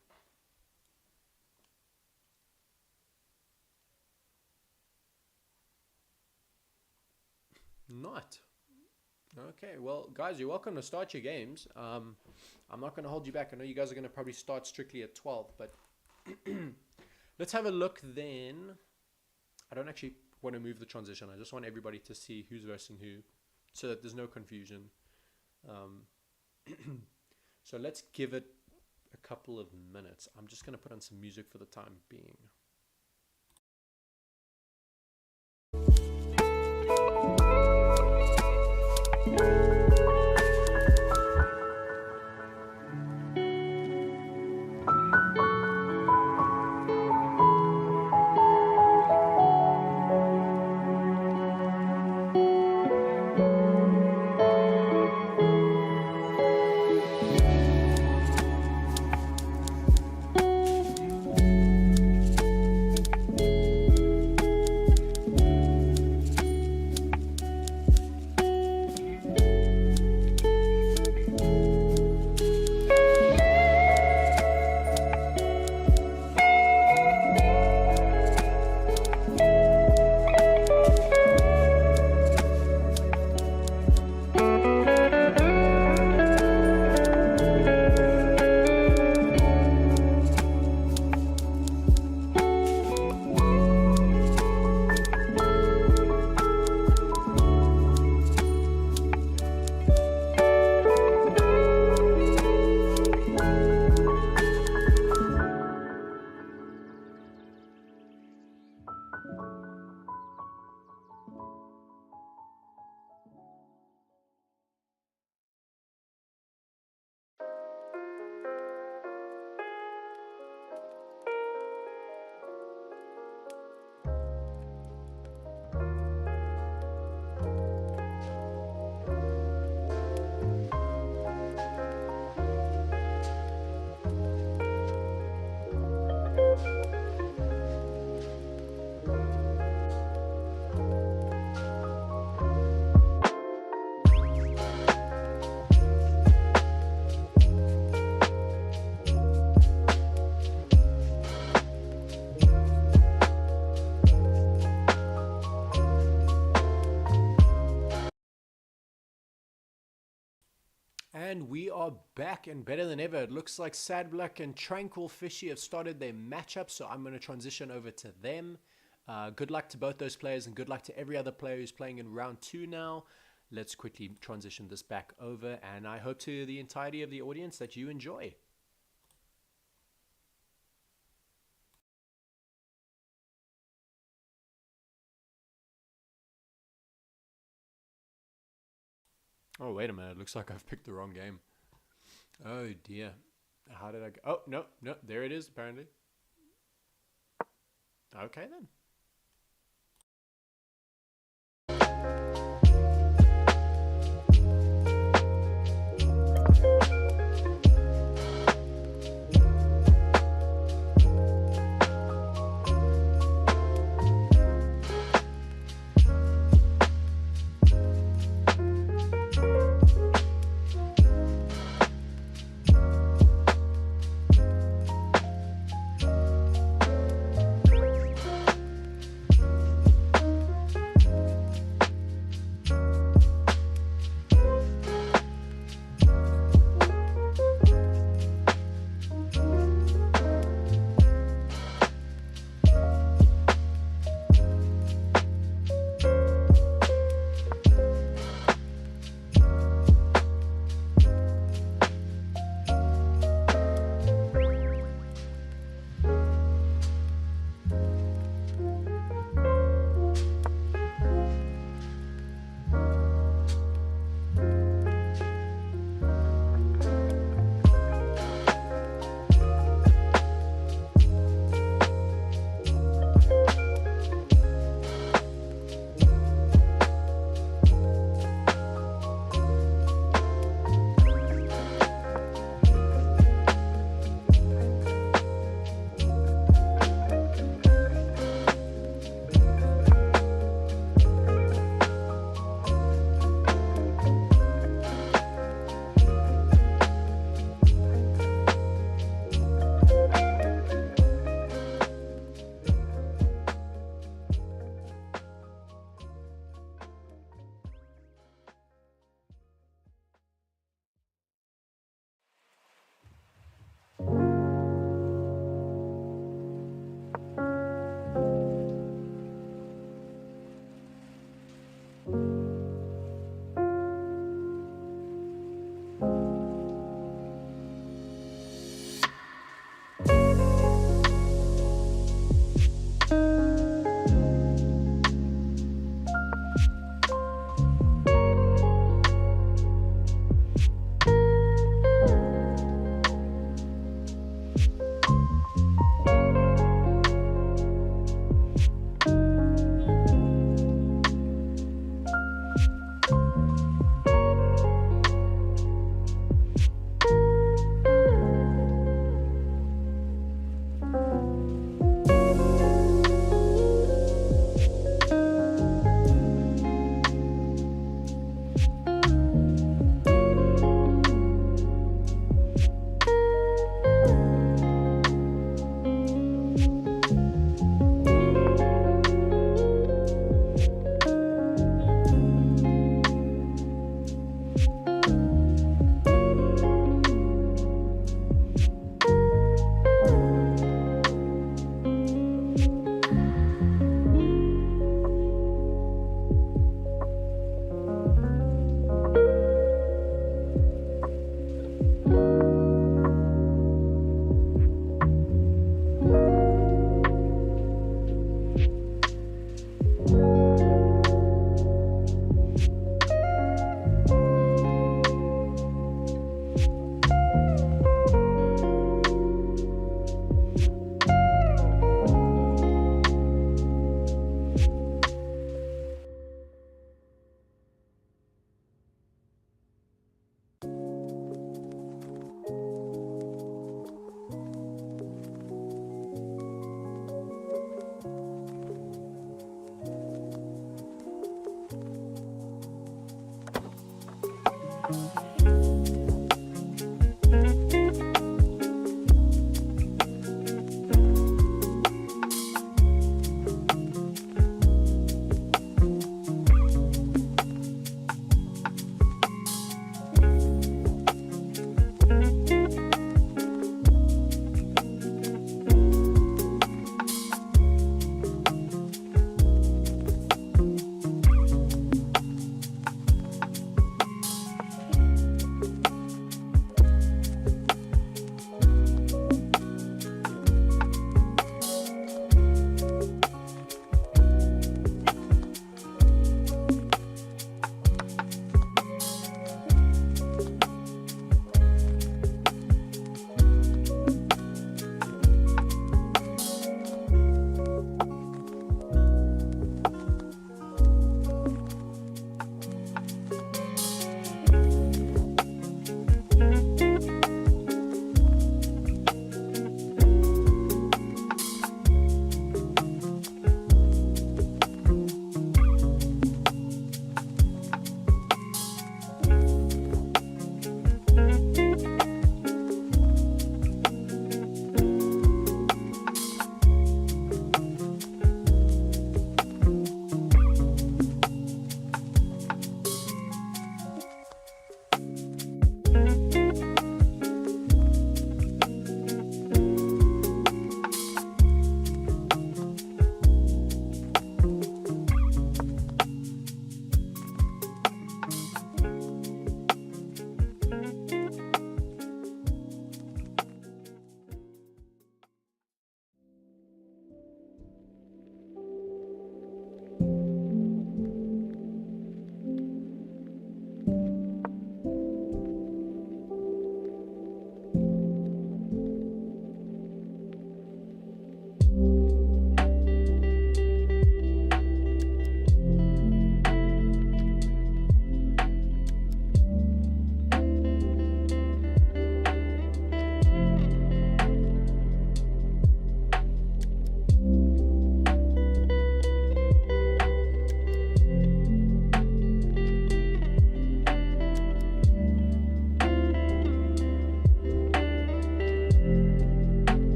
Speaker 2: Not. Okay, well, guys, you're welcome to start your games. I'm not going to hold you back. I know you guys are going to probably start strictly at 12, but let's have a look then. I don't actually want to move the transition. I just want everybody to see who's versing who, so that there's no confusion. So let's give it a couple of minutes. I'm just going to put on some music for the time being. And we are back and better than ever. It looks like Sad Black and Tranquil Fishy have started their matchup, so I'm going to transition over to them. Good luck to both those players, and good luck to every other player who's playing in round 2 now. Let's quickly transition this back over, and I hope to the entirety of the audience that you enjoy. Oh, wait a minute. It looks like I've picked the wrong game. Oh, dear. How did I go? Oh, no, no. There it is, apparently. Okay, then.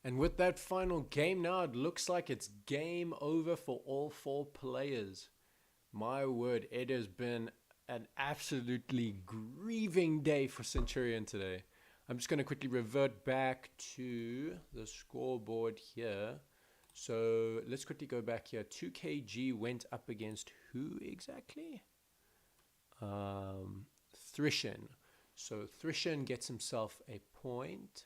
Speaker 2: And with that final game now, it looks like it's game over for all four players. My word, it has been an absolutely grieving day for Centurion today. I'm just going to quickly revert back to the scoreboard here. So let's quickly go back here. 2KG went up against who exactly? Trojan. So Trojan gets himself a point.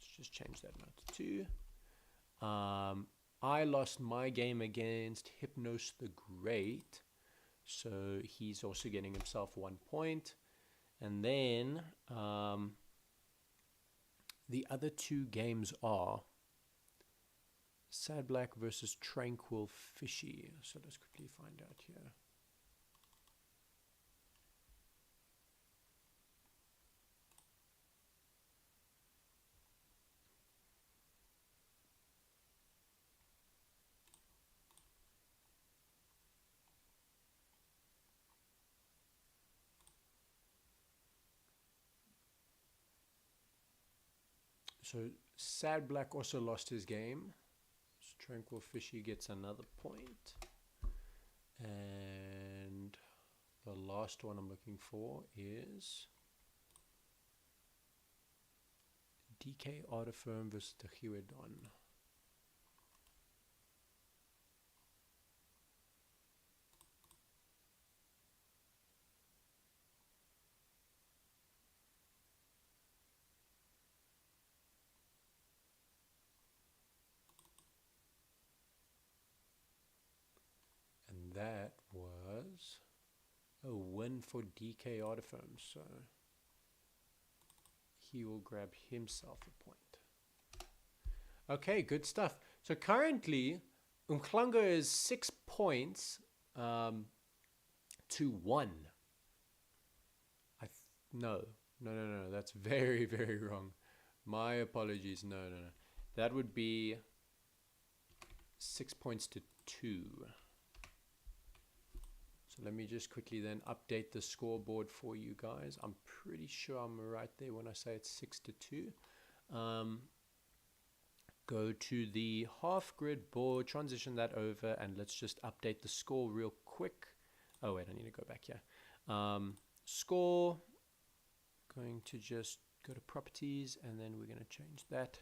Speaker 2: Let's just change that now to 2. I lost my game against Hypnos the Great. So he's also getting himself 1 point. And then the other 2 games are Sad Black versus Tranquil Fishy. So let's quickly find out here. So Sad Black also lost his game. So Tranquil Fishy gets another point. And The last one I'm looking for is DK Artifirm versus the Trojan. And that was a win for DK Artifirm, so he will grab himself a point. Okay, good stuff. So currently, Umhlanga is 6 points to 1. No, that's very, very wrong. My apologies. No. That would be 6 points to 2. So let me just quickly then update the scoreboard for you guys. I'm pretty sure I'm right there when I say it's 6 to 2. Go to the half grid board, transition that over, and let's just update the score real quick. Oh wait, I need to go back here. Score, going to just go to properties, and then we're going to change that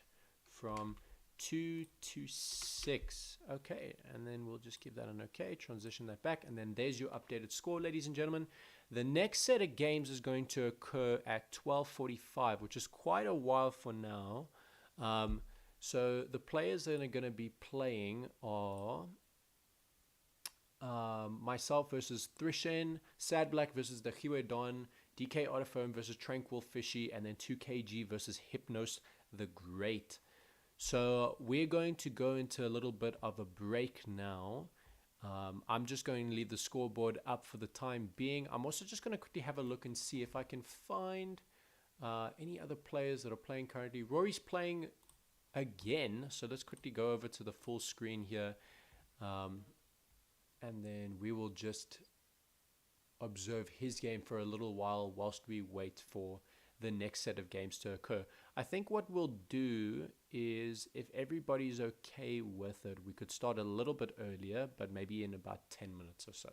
Speaker 2: from 2 to 6. Okay, and then we'll just give that an okay, transition that back, and then there's your updated score, ladies and gentlemen. The next set of games is going to occur at 12:45, which is quite a while for now. So the players that are going to be playing are myself versus Trojan, Sad Black versus the Trojan, DK Artifirm versus Tranquil Fishy, and then 2KG versus Hypnos the Great. So we're going to go into a little bit of a break now. I'm just going to leave the scoreboard up for the time being. I'm also just going to quickly have a look and see if I can find any other players that are playing currently. Rory's playing again, so let's quickly go over to the full screen here, and then we will just observe his game for a little while whilst we wait for the next set of games to occur. I think what we'll do is, if everybody's okay with it, we could start a little bit earlier, but maybe in about 10 minutes or so.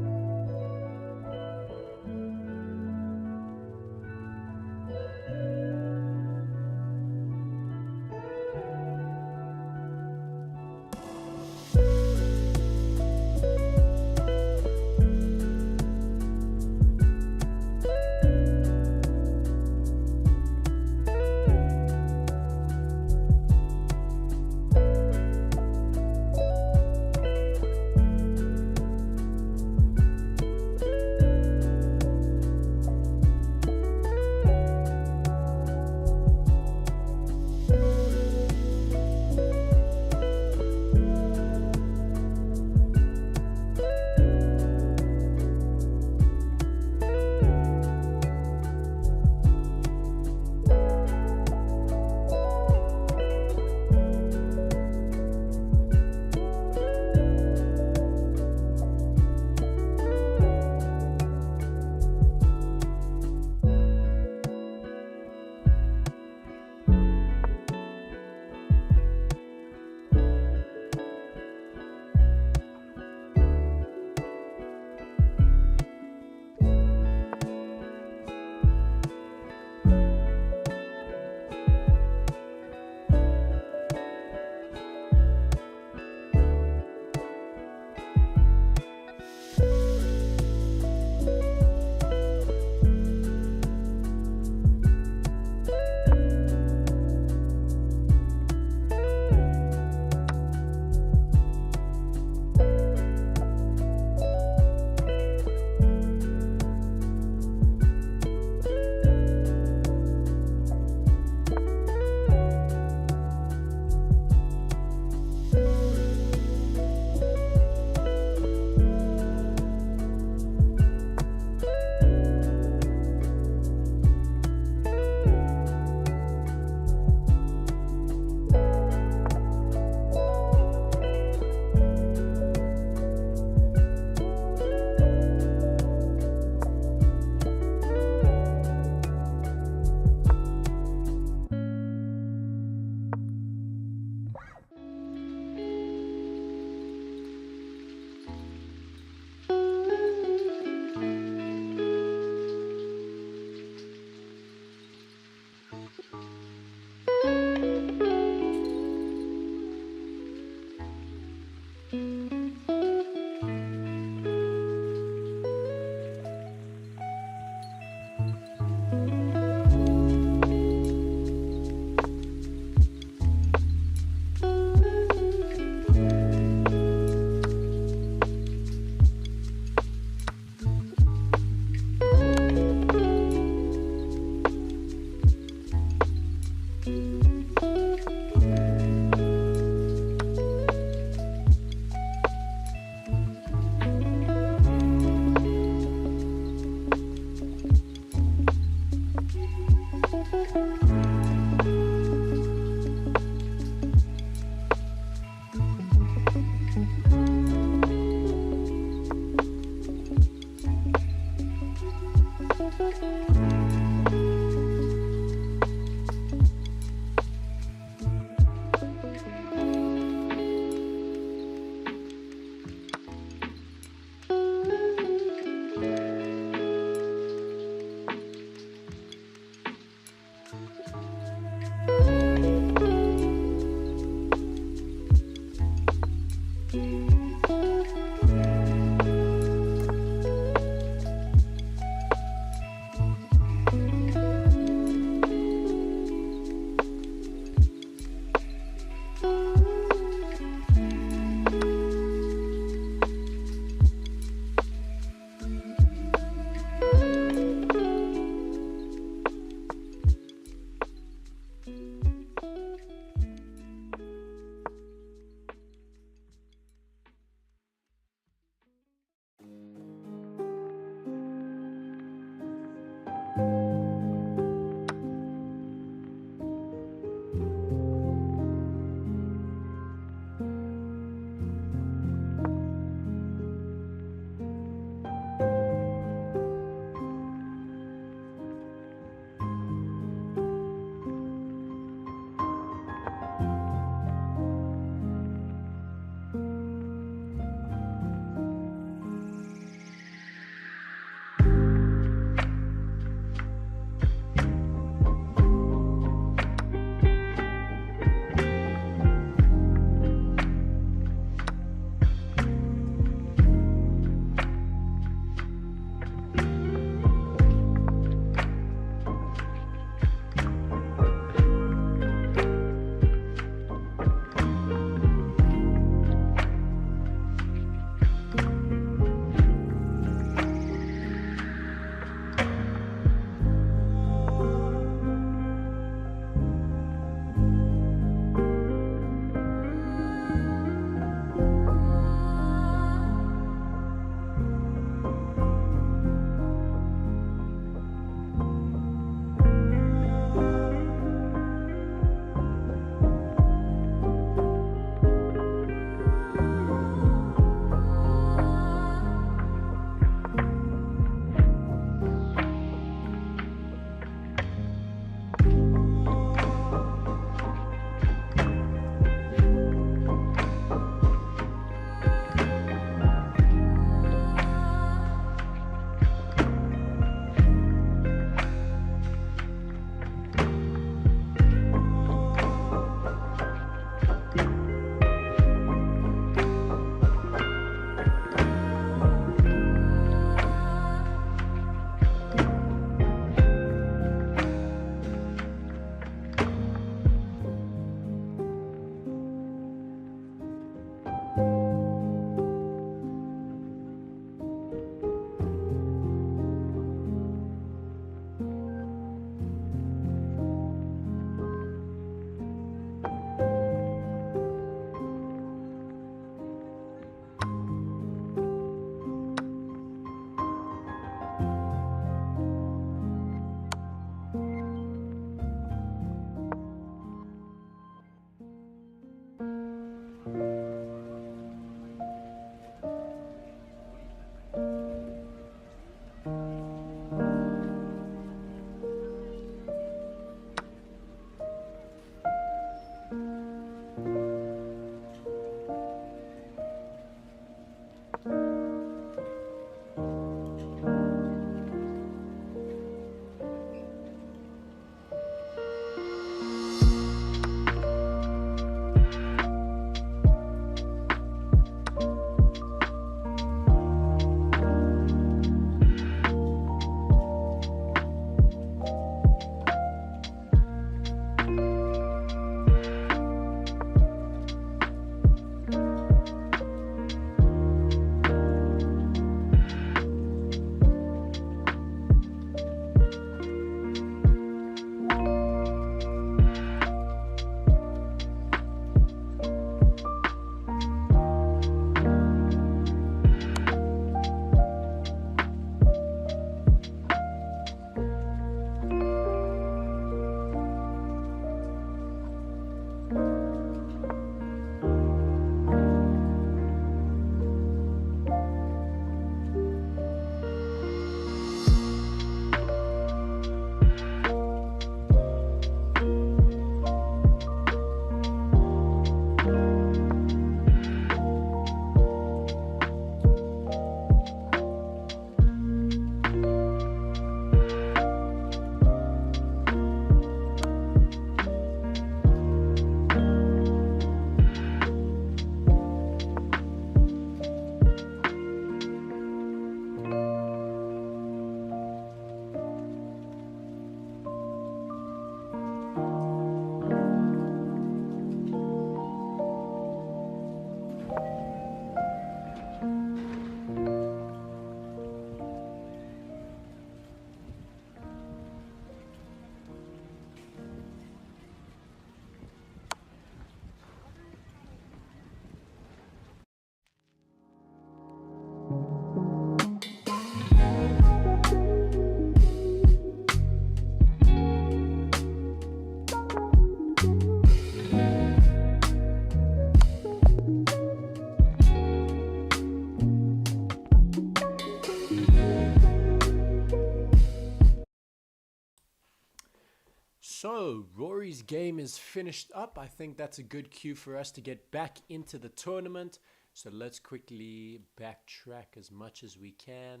Speaker 2: So, Rory's game is finished up. I think that's a good cue for us to get back into the tournament. So let's quickly backtrack as much as we can.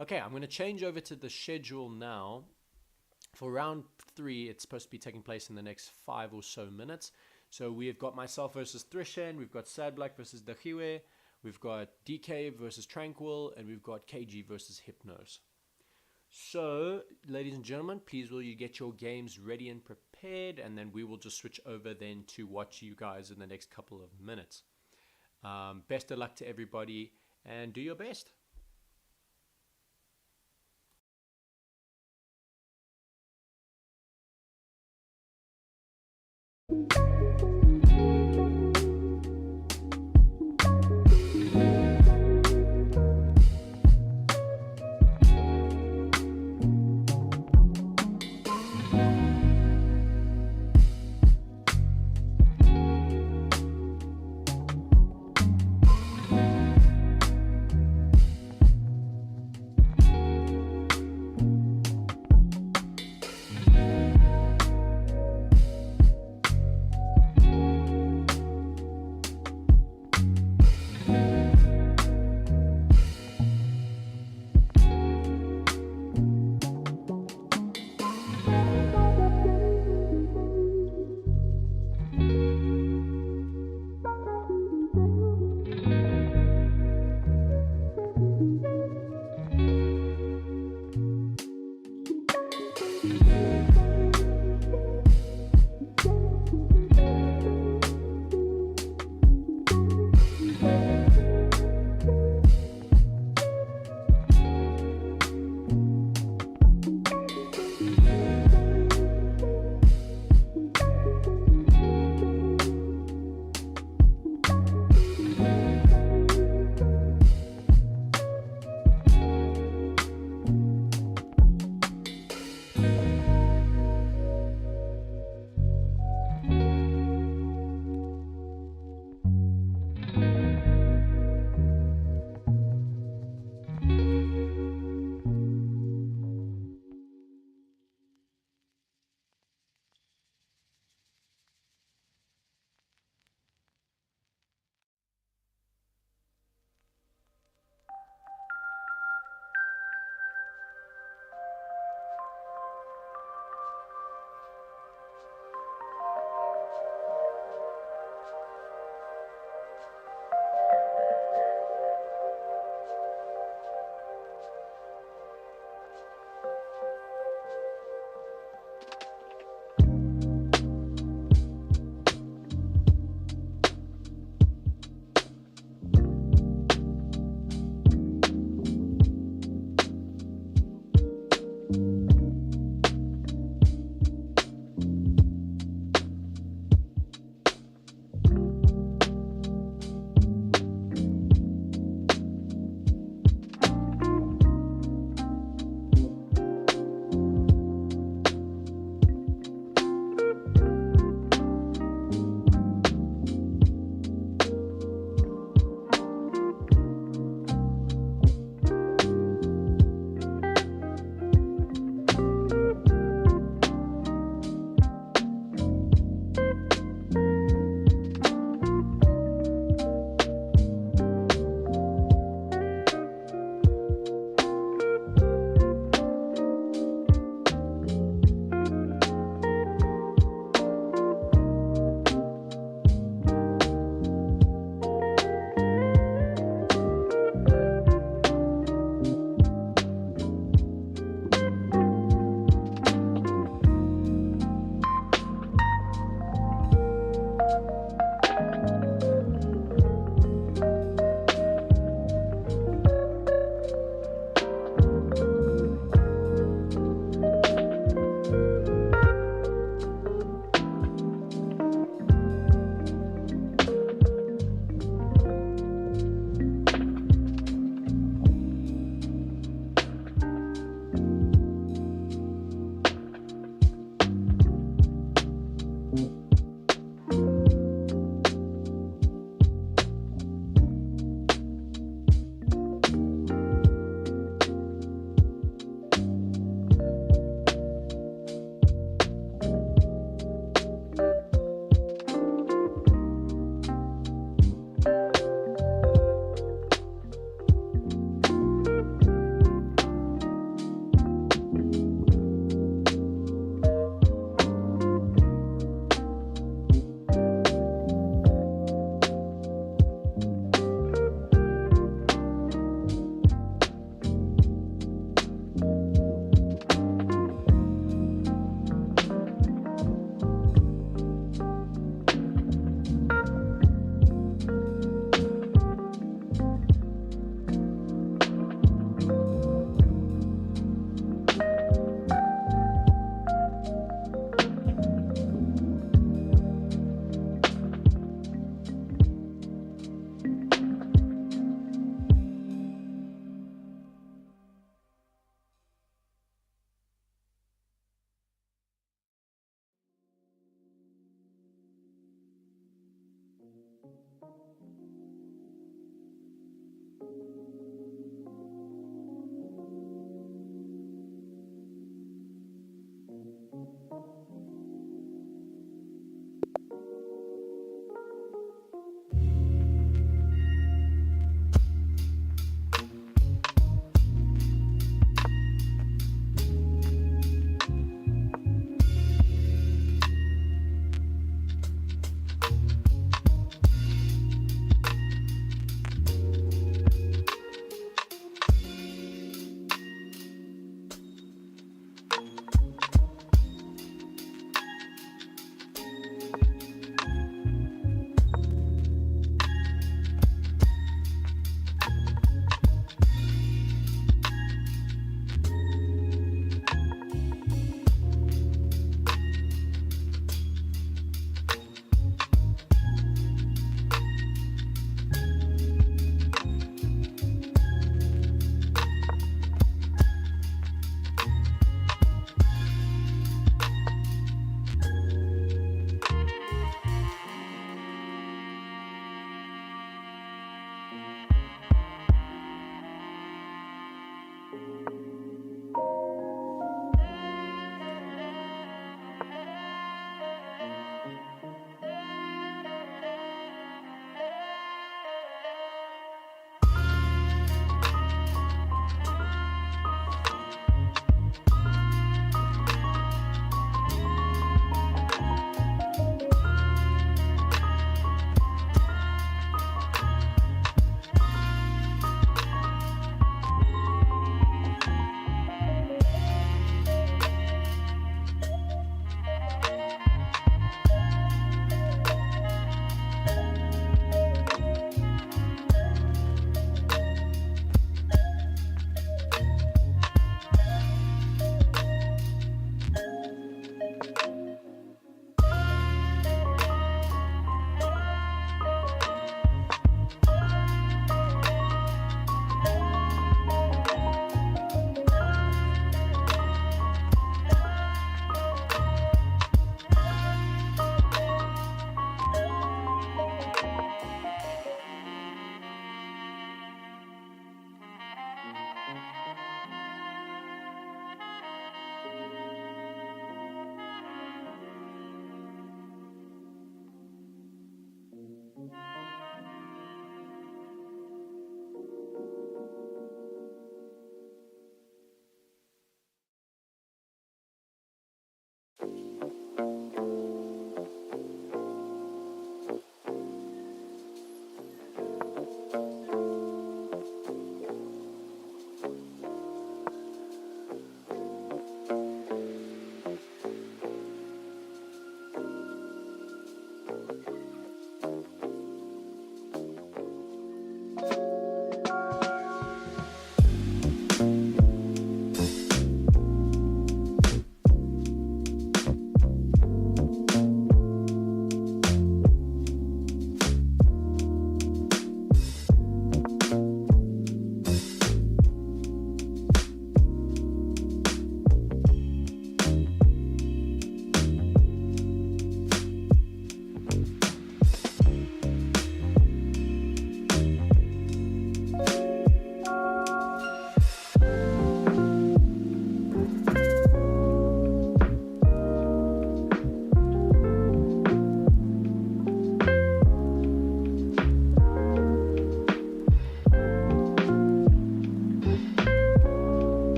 Speaker 2: Okay, I'm going to change over to the schedule now. For round 3, it's supposed to be taking place in the next 5 or so minutes. So we've got myself versus Trojan, we've got Sad Black versus Dahiwe, we've got DK versus Tranquil, and we've got KG versus Hypnos. So, ladies and gentlemen, please will you get your games ready and prepared, and then we will just switch over then to watch you guys in the next couple of minutes. Best of luck to everybody, and do your best.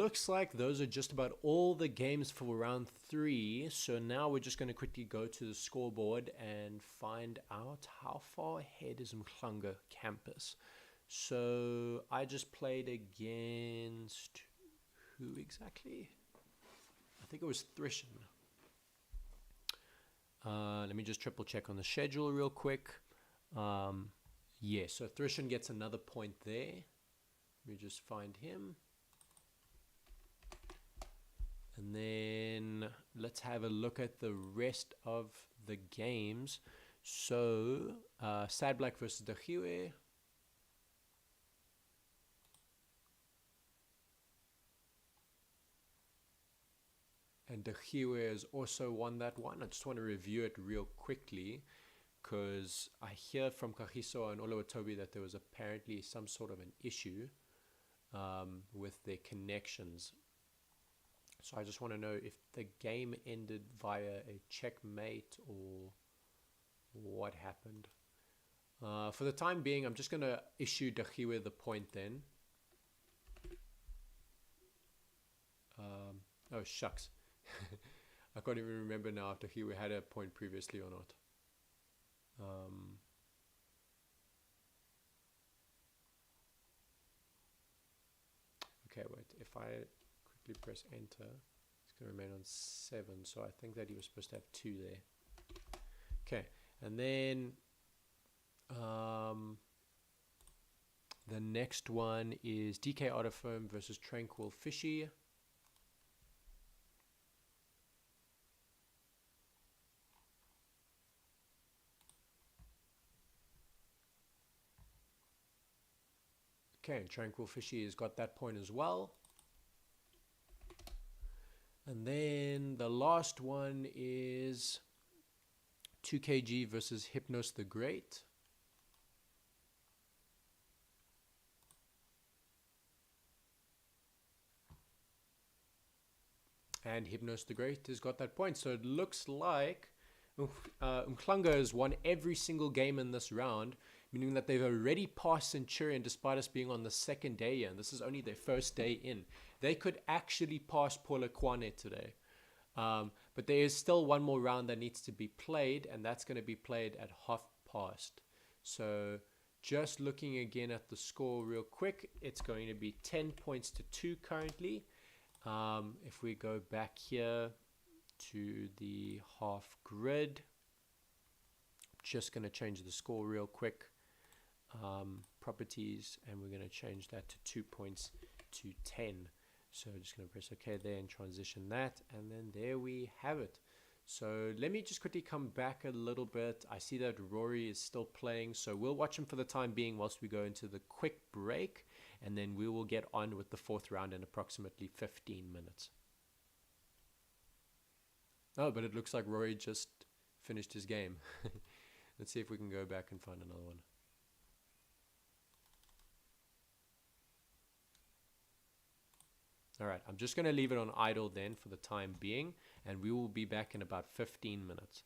Speaker 2: looks like those are just about all the games for round 3. So now we're just going to quickly go to the scoreboard and find out how far ahead is Umhlanga campus. So I just played against who exactly? I think it was Trojan. Let me just triple check on the schedule real quick. Yeah, so Trojan gets another point there. Let me just find him. And then let's have a look at the rest of the games. So, Sad Black versus Dachiwe. And Dachiwe has also won that one. I just want to review it real quickly because I hear from Kagiso and Oluwatobi that there was apparently some sort of an issue with their connections. So I just want to know if the game ended via a checkmate or what happened. For the time being, I'm just going to issue Dachiwe the point then. Oh, shucks. I can't even remember now if Dachiwe had a point previously or not. Okay, wait. If I quickly press enter, it's going to remain on 7. So I think that he was supposed to have 2 there. Okay, and then the next one is DK Autofoam versus Tranquil Fishy. Okay, and Tranquil Fishy has got that point as well. And then the last one is 2KG versus Hypnos the Great. And Hypnos the Great has got that point. So it looks like Umhlanga has won every single game in this round, meaning that they've already passed Centurion despite us being on the second day here, and this is only their first day in. They could actually pass Polokwane today. But there is still one more round that needs to be played, and that's going to be played at past. So just looking again at the score real quick, it's going to be 10 points to 2 currently. If we go back here to the half grid, just going to change the score real quick. Properties, and we're going to change that to 2 points to 10. So just going to press OK there and transition that, and then there we have it. So let me just quickly come back a little bit. I see that Rory is still playing, so we'll watch him for the time being whilst we go into the quick break, and then we will get on with the 4th round in approximately 15 minutes. Oh, but it looks like Rory just finished his game. Let's see if we can go back and find another one. All right, I'm just going to leave it on idle then for the time being, and we will be back in about 15 minutes.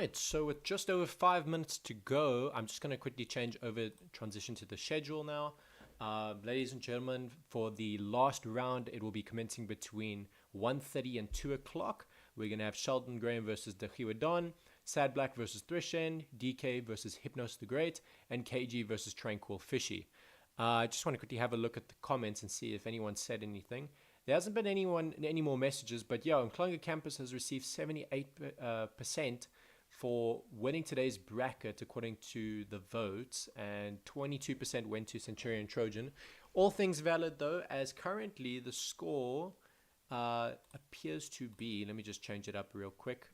Speaker 2: right, so with just over 5 minutes to go, I'm just going to quickly transition to the schedule now. Ladies and gentlemen, for the last round, it will be commencing between 1:30 and 2 o'clock. We're going to have Sheldon Graham versus Dechiwa Don, Sad Black versus Thrishend, DK versus Hypnos the Great, and KG versus Tranquil Fishy. I just want to quickly have a look at the comments and see if anyone said anything. There hasn't been any more messages, but yeah, Umhlanga campus has received 78% for winning today's bracket according to the votes, and 22% went to Centurion Trojan. All things valid though, as currently the score appears to be, let me just change it up real quick,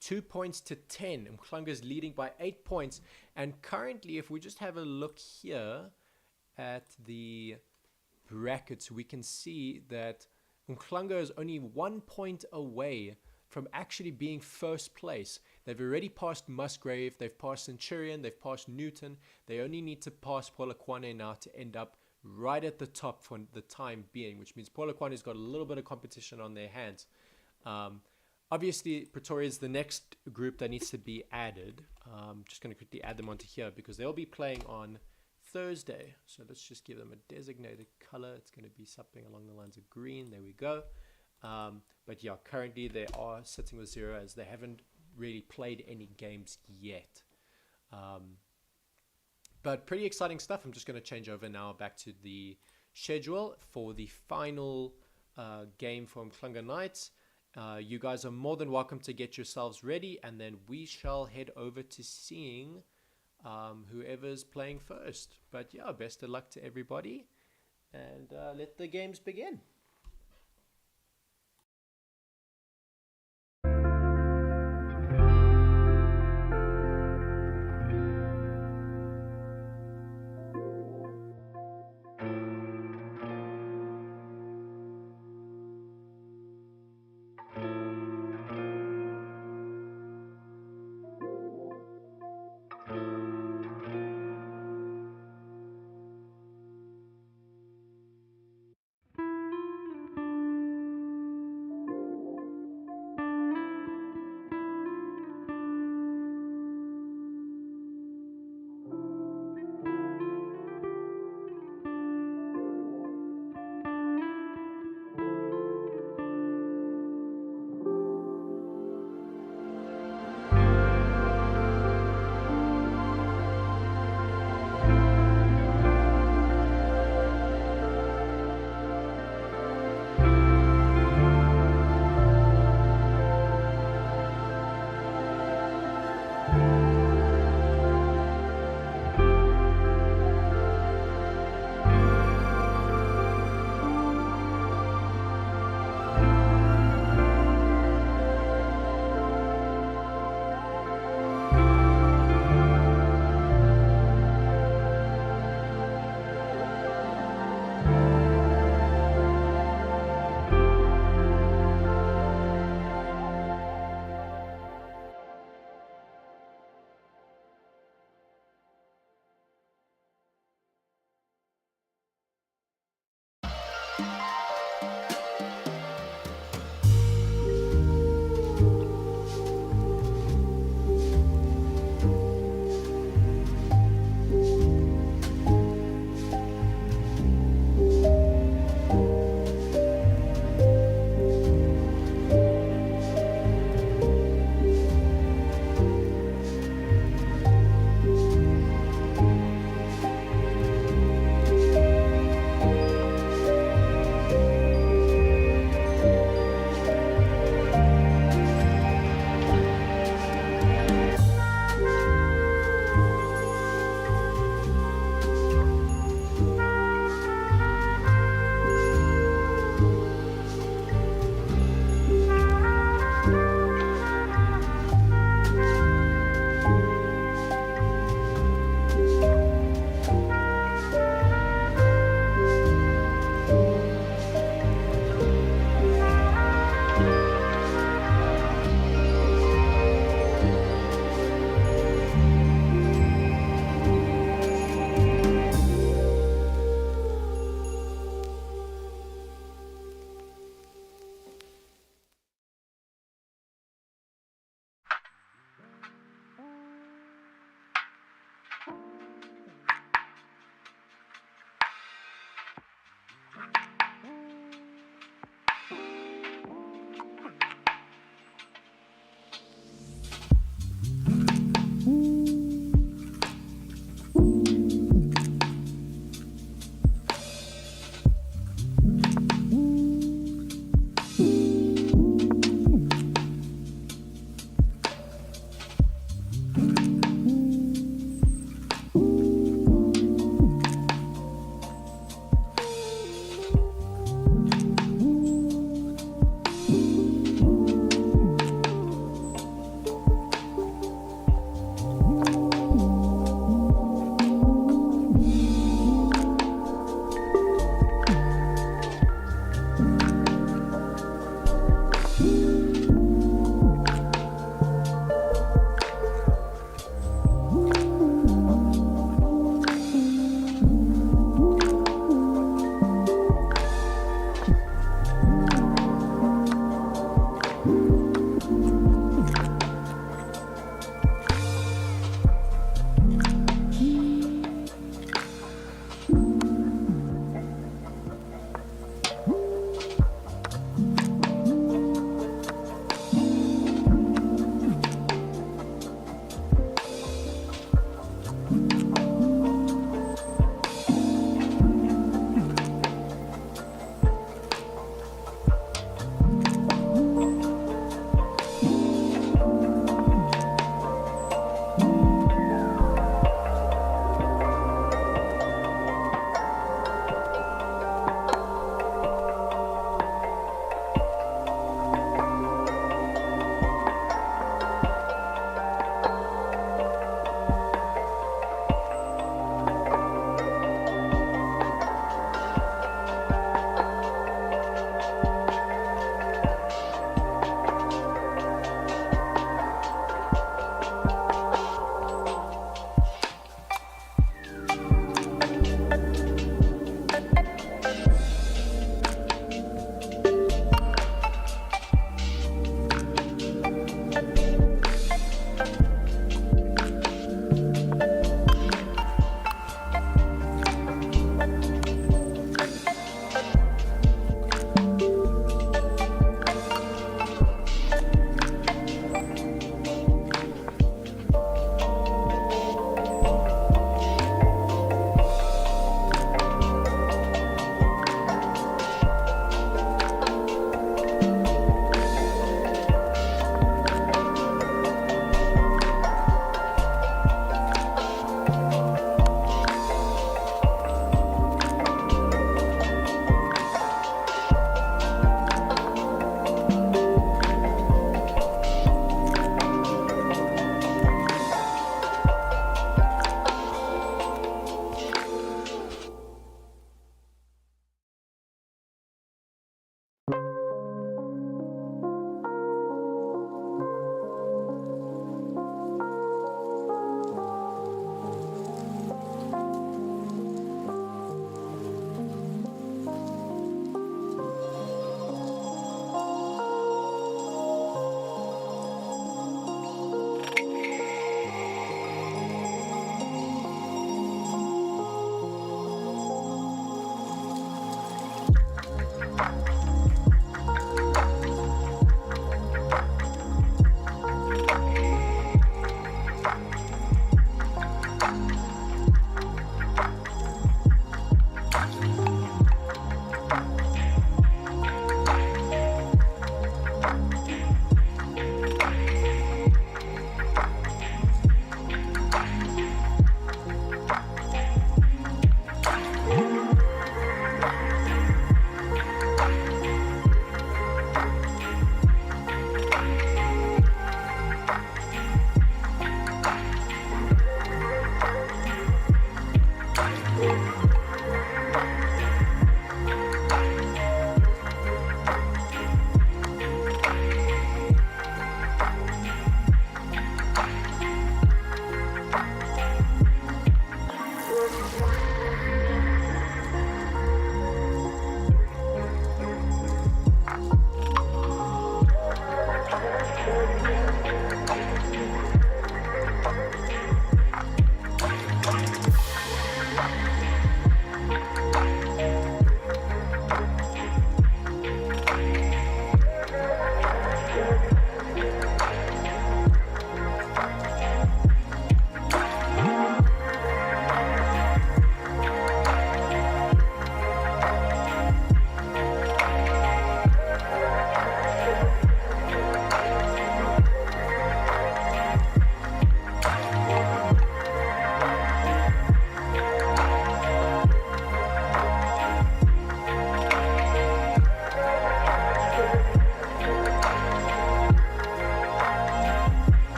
Speaker 2: 2 points to 10. Umhlanga is leading by 8 points, and currently if we just have a look here at the brackets, we can see that Umhlanga is only 1 point away from actually being first place. They've already passed Musgrave, they've passed Centurion, they've passed Newton. They only need to pass Polokwane now to end up right at the top for the time being, which means Polokwane's got a little bit of competition on their hands. Obviously, Pretoria is the next group that needs to be added. I'm just going to quickly add them onto here because they'll be playing on Thursday. So let's just give them a designated color. It's going to be something along the lines of green. There we go. But yeah, currently they are sitting with 0 as they haven't really played any games yet. But pretty exciting stuff. I'm just going to change over now back to the schedule for the final game from Umhlanga Knights. You guys are more than welcome to get yourselves ready, and then we shall head over to seeing whoever's playing first. But yeah, best of luck to everybody, and let the games begin.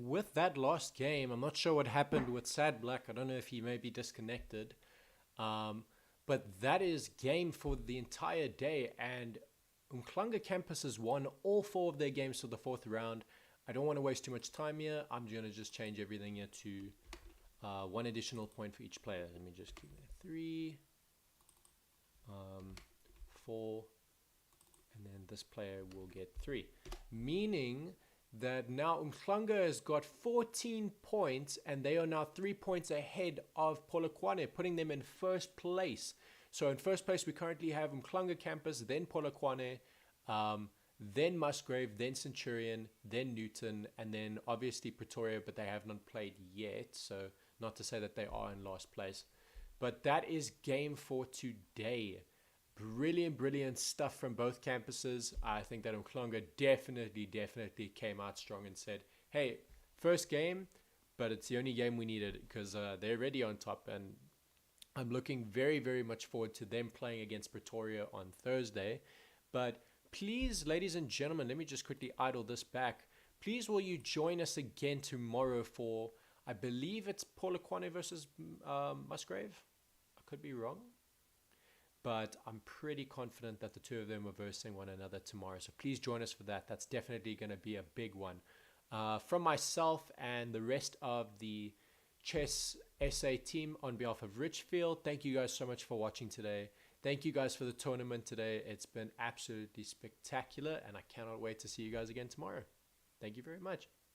Speaker 2: with that last game, I'm not sure what happened with Sad Black. I don't know if he may be disconnected. But that is game for the entire day. And Umhlanga campus has won all 4 of their games for the 4th round. I don't want to waste too much time here. I'm going to just change everything here to 1 additional point for each player. Let me just keep it 3, 4, and then this player will get 3. Meaning that now Umhlanga has got 14 points and they are now 3 points ahead of Polokwane, putting them in first place. So in first place we currently have Umhlanga campus, then Polokwane, then Musgrave, then Centurion, then Newton, and then obviously Pretoria, but they have not played yet, so not to say that they are in last place. But that is game for today. Brilliant stuff from both campuses. I think that Umhlanga definitely came out strong and said, hey, first game, but it's the only game we needed because they're already on top, and I'm looking very much forward to them playing against Pretoria on Thursday. But please, ladies and gentlemen, let me just quickly idle this back. Please will you join us again tomorrow for, I believe it's Polokwane versus Musgrave? I could be wrong. But I'm pretty confident that the 2 of them are versing one another tomorrow. So please join us for that. That's definitely going to be a big one. From myself and the rest of the Chess SA team on behalf of Richfield, thank you guys so much for watching today. Thank you guys for the tournament today. It's been absolutely spectacular, and I cannot wait to see you guys again tomorrow. Thank you very much.